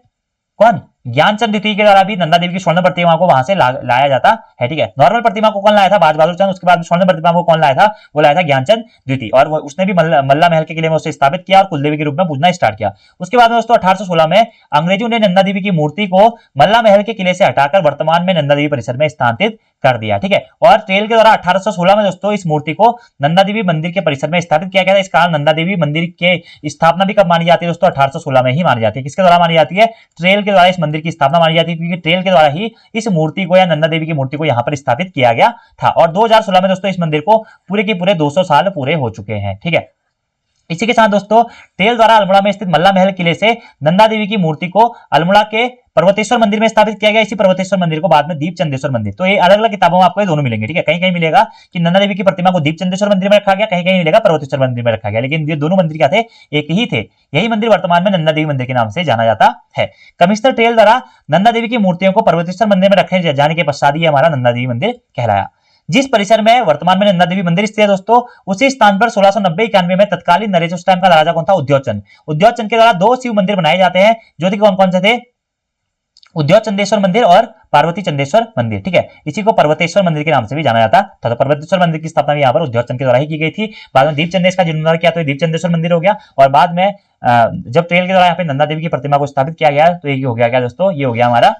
कौन, ज्ञानचंद द्वितीय के द्वारा भी नंदा देवी की स्वर्ण प्रतिमा को वहां से लाया जाता है। ठीक है, नॉर्मल प्रतिमा को कौन लाया था? बाज बहादुर चंद। उसके बाद स्वर्ण प्रतिमा को कौन लाया था? वो लाया था ज्ञानचंद द्वितीय, और उसने भी मल्ला महल के किले में उसे स्थापित किया और कुलदेवी के रूप में पूजना स्टार्ट किया। उसके बाद में दोस्तों 1816 में अंग्रेजों ने नंदा देवी की मूर्ति को मल्ला महल के किले से हटाकर वर्तमान में नंदा देवी परिसर में स्थानांतरित कर दिया। ठीक है, और ट्रेल के द्वारा 1816 में दोस्तों इस मूर्ति को नंदा देवी मंदिर के परिसर में स्थापित किया गया था। इस कारण नंदा देवी मंदिर के स्थापना भी कब मानी जाती है दोस्तों? 1816 में ही मानी जाती है। किसके द्वारा मानी जाती है? ट्रेल के द्वारा इस मंदिर की स्थापना मानी जाती है, क्योंकि ट्रेल के द्वारा ही इस मूर्ति को या नंदा देवी की मूर्ति को यहां पर स्थापित किया गया था। और 2016 में दोस्तों इस मंदिर को पूरे के पूरे 200 साल पूरे हो चुके हैं। ठीक है, इसी के साथ दोस्तों टेल द्वारा अल्मोड़ा में स्थित मल्ला महल किले से नंदा देवी की मूर्ति को अल्मोड़ा के पर्वतेश्वर मंदिर में स्थापित किया गया। इसी पर्वतेश्वर मंदिर को बाद में दीप चंदेश्वर मंदिर, तो ये अलग अलग किताबों में आपको ये दोनों मिलेंगे। ठीक है, कहीं कहीं मिलेगा कि नंदा देवी की प्रतिमा को दीप चंदेश्वर मंदिर में रखा गया, कहीं कहीं मिलेगा पर्वतेश्वर मंदिर में रखा गया, लेकिन ये दोनों मंदिर क्या थे? एक ही थे। यही मंदिर वर्तमान में नंदा देवी मंदिर के नाम से जाना जाता है। कमिश्नर टेल द्वारा नंदा देवी की मूर्तियों को पर्वतेश्वर मंदिर में रखे जाने के पश्चात ही हमारा नंदा देवी मंदिर कहलाया। जिस परिसर में वर्तमान में नंदा देवी मंदिर स्थित है दोस्तों, उसी स्थान पर 1690-91 में तत्कालीन नरेश उस टाइम का राजा कौन था? उद्योगचंद। उद्योगचंद के द्वारा 2 शिव मंदिर बनाए जाते हैं, जो कि कौन कौन से थे? उद्योग चंदेश्वर मंदिर और पार्वती चंदेश्वर मंदिर। ठीक है, इसी को पर्वतेश्वर मंदिर के नाम से भी जाना जाता था। तो पर्वतेश्वर मंदिर की स्थापना यहाँ पर उद्योग चंद के द्वारा ही की गई थी। बाद में दीप चंदेश का जीर्णोद्धार किया तो दीप चंदेश्वर मंदिर हो गया, और बाद में जब ट्रेल के द्वारा यहाँ पे नंदा देवी की प्रतिमा को स्थापित किया गया तो ये हो गया क्या दोस्तों? ये हो गया हमारा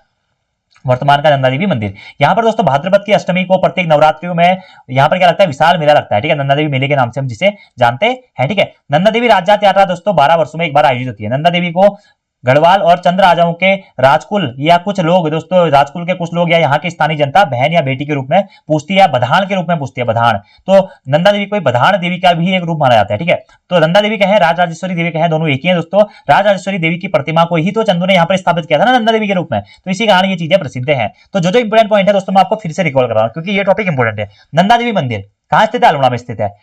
वर्तमान का नंदा देवी मंदिर। यहाँ पर दोस्तों भाद्रपद की अष्टमी को प्रत्येक नवरात्रियों में यहाँ पर क्या लगता है? विशाल मेला लगता है। ठीक है, नंदा देवी मेले के नाम से हम जिसे जानते हैं। ठीक है, नंदा देवी राज्यात यात्रा दोस्तों 12 वर्षों में एक बार आयोजित होती है। नंदा देवी को गढ़वाल और चंद्र राजाओं के राजकुल या कुछ लोग दोस्तों, राजकुल के कुछ लोग या यहाँ की स्थानीय जनता बहन या बेटी के रूप में पूछती है, या बधान के रूप में पूछती है। बधान, तो नंदा देवी को बधान देवी का भी एक रूप माना जाता है। ठीक है, तो नंदा देवी कहें, राजराजेश्वरी देवी कहें, दोनों एक ही है दोस्तों। राजराजेश्वरी देवी की प्रतिमा को ही तो चंदू ने यहाँ पर स्थापित किया था ना नंदा देवी के रूप में, तो इसी कारण ये चीजें प्रसिद्ध है। तो जो इंपोर्टेंट पॉइंट है दोस्तों मैं आपको फिर से रिकॉल कर रहा हूँ, क्योंकि ये टॉपिक इंपोर्टेंट है। नंदा देवी मंदिर कहाँ स्थित है? अल्मोड़ा में स्थित है।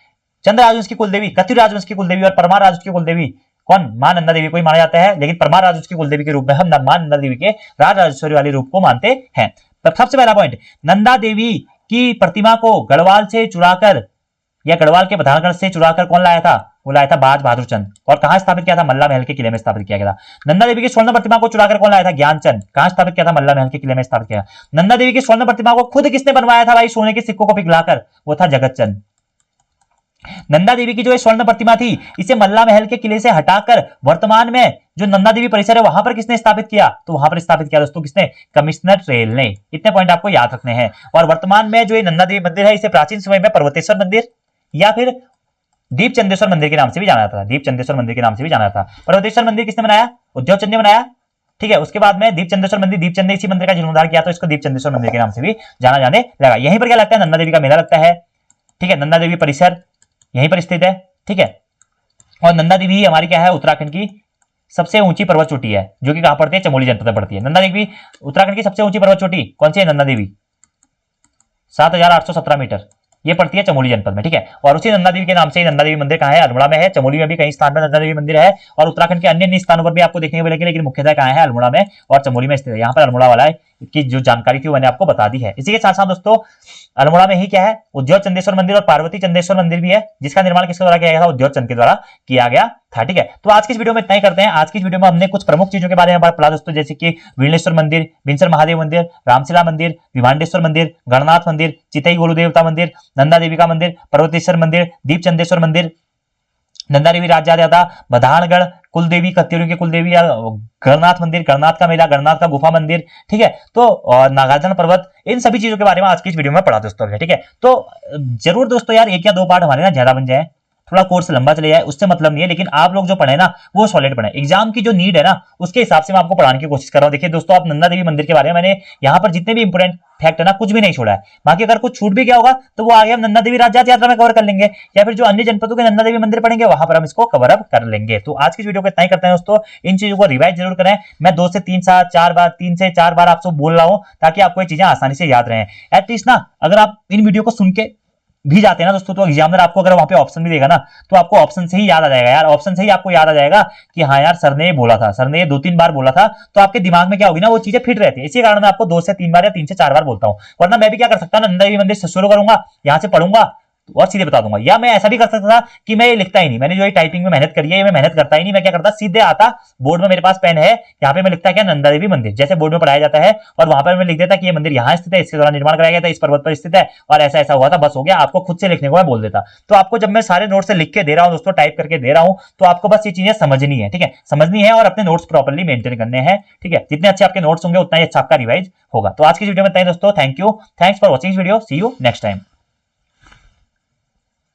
चंद्र राजवंश की कुलदेवी, कतिर राजवंश की कुलदेवी और परमार राजवंश की कुलदेवी कौन? मां नंदा देवी को ही माना जाता है, लेकिन परमार राजवंश की कुलदेवी के रूप में हम मां नंदा देवी के राजराजेश्वरी वाले रूप को मानते हैं। तब सबसे पहला पॉइंट, नंदा देवी की प्रतिमा को गढ़वाल से चुराकर या गढ़वाल के बधानगढ़ से चुराकर कौन लाया था? वो लाया था बाज बहादुर चंद। और कहां स्थापित किया था? मल्ला महल के किले में स्थापित किया गया था। नंदा देवी की स्वर्ण प्रतिमा को चुराकर कौन लाया था? ज्ञानचंद। कहां स्थापित किया था? मल्ला महल के किले में स्थापित किया। नंदा देवी की स्वर्ण प्रतिमा को खुद किसने बनवाया था भाई? सोने के सिक्कों को पिघलाकर, वो था जगतचंद। नंदा देवी की जो स्वर्ण प्रतिमा थी, इसे मल्ला महल के किले से हटाकर वर्तमान में जो नंदा देवी परिसर है वहां पर किसने स्थापित किया? तो वहां पर स्थापित किया दोस्तों किसने? कमिश्नर ट्रेल ने। इतने पॉइंट आपको याद रखने हैं। और वर्तमान में जो ये नंदा देवी मंदिर है, इसे प्राचीन समय में पर्वतेश्वर मंदिर या फिर दीप चंदेश्वर मंदिर के नाम से भी जाना जाता था। दीप चंदेश्वर मंदिर के नाम से भी जाना जाता। पर्वतेश्वर मंदिर किसने बनाया? उद्योग चंद ने बनाया। ठीक है, उसके बाद में दीप चंदेश्वर मंदिर, दीप चंद ने इसी मंदिर का जीर्णोद्धार किया, तो इसको दीप चंदेश्वर मंदिर के नाम से भी जाना जाने लगा। यहीं पर क्या लगता है? नंदा देवी का मेला लगता है। ठीक है, नंदा देवी परिसर यहीं पर स्थित है। ठीक है, और नंदा देवी ही हमारी क्या है? उत्तराखंड की सबसे ऊंची पर्वत चोटी है, जो कि कहां पड़ती है? चमोली जनपद में पड़ती है। नंदा देवी उत्तराखंड की सबसे ऊंची पर्वत चोटी कौन सी है? नंदा देवी 7817 मीटर, ये पड़ती है चमोली जनपद में। ठीक है, और उसी नंदा देवी के नाम से नंदा देवी मंदिर कहाँ है? अल्मोड़ा में है। चमोली में भी कई स्थान पर नंदा देवी मंदिर है, और उत्तराखंड के अन्य अन्य स्थानों पर भी आपको देखने को मिलेंगे, लेकिन मुख्यतः कहाँ है? अल्मोड़ा में और चमोली में स्थित है। यहाँ पर अल्मोड़ा वाला की जो जानकारी थी मैंने आपको बता दी है। इसी के साथ साथ दोस्तों अल्मोड़ा में ही क्या है? उद्योग चंदेश्वर मंदिर और पार्वती चंदेश्वर मंदिर भी है, जिसका निर्माण किसके द्वारा किया गया था? उद्योग चंद के द्वारा किया गया था। ठीक है, तो आज की इस वीडियो में इतना ही करते हैं। आज की इस वीडियो में हमने कुछ प्रमुख चीजों के बारे में पढ़ा दोस्तों, जैसे कि विमलेश्वर मंदिर, बिनसर महादेव मंदिर, रामशिला मंदिर, विभांडेश्वर मंदिर, गणनाथ मंदिर, चितई गोलू देवता मंदिर, नंदा देवी का मंदिर, पर्वतेश्वर मंदिर, दीप चंदेश्वर मंदिर, नंदा देवी राज्यादा, बधानगढ़, कुलदेवी, कत्यूरों की कुलदेवी, गणनाथ मंदिर, गणनाथ का मेला, गणनाथ का गुफा मंदिर। ठीक है, तो नागार्जुन पर्वत, इन सभी चीजों के बारे में आज की इस वीडियो में पढ़ा दोस्तों। ठीक है, तो जरूर दोस्तों यार 1 या 2 पार्ट हमारे ना ज्यादा बन जाए, थोड़ा कोर्स लंबा चले जाए, उससे मतलब नहीं है, लेकिन आप लोग जो पढ़े ना वो सॉलिड पढ़े। एग्जाम की जो नीड है ना उसके हिसाब से मैं आपको पढ़ाने की कोशिश कर रहा हूं। देखिए दोस्तों, आप नंदा देवी मंदिर के बारे में मैंने यहाँ पर जितने भी इंपोर्टेंट फैक्ट है ना कुछ भी नहीं छोड़ा है। बाकी अगर कुछ छूट भी गया होगा तो वो आगे हम नंदा देवी राज्य यात्रा में कवर कर लेंगे, या फिर जो अन्य जनपदों के नंदा देवी मंदिर पढ़ेंगे वहां पर हम इसको कवर अप कर लेंगे। तो आज की वीडियो को इतना ही करते हैं दोस्तों। इन चीजों को रिवाइज जरूर करें। मैं 2 से 3 4 बार 3 से 4 बार आपसे बोल रहा हूं, ताकि आपको ये चीजें आसानी से याद रहे। एटलीस्ट ना अगर आप इन वीडियो को सुन के भी जाते हैं ना दोस्तों, तो एग्जामिनर आपको अगर वहां पे ऑप्शन भी देगा ना, तो आपको ऑप्शन से ही याद आ जाएगा यार। ऑप्शन से ही आपको याद आ जाएगा कि हाँ यार सर ने ये बोला था, सर ने ये 2-3 बार बोला था, तो आपके दिमाग में क्या होगी ना, वो चीजें फिट रहती है। इसी कारण मैं आपको 2 से 3 बार या 3 से 4 बार बोलता हूँ। वरना मैं भी क्या कर सकता हूँ, नंदा देवी मंदिर से शुरू करूंगा, यहाँ से पढ़ूंगा, और सीधे बता दूंगा। या मैं ऐसा भी कर सकता था कि मैं ये लिखता ही नहीं, मैंने जो ये टाइपिंग में मेहनत करी है मैं मेहनत करता ही नहीं, मैं क्या करता सीधे आता बोर्ड में, मेरे पास पेन है, यहाँ पे मैं लिखता क्या नंदा देवी मंदिर, जैसे बोर्ड में पढ़ाया जाता है, और वहां पर मैं लिख देता कि ये मंदिर यहाँ स्थित है, इसके द्वारा निर्माण कराया गया था, इस पर्वत पर स्थित है और ऐसा ऐसा हुआ था, बस हो गया। आपको खुद से लिखने को मैं बोल देता। तो आपको जब मैं सारे नोट्स से लिख के दे रहा हूँ दोस्तों, टाइप करके दे रहा हूँ, तो आपको बस ये चीजें समझनी है, ठीक है, समझनी है और अपने नोट्स प्रॉपर्ली मेंटेन करने हैं, ठीक है। जितने अच्छे आपके नोट्स होंगे उतना ही अच्छा आपका रिवाइज होगा। तो आज की वीडियो में इतना ही दोस्तों, thank you, thanks for watching video, see you next time.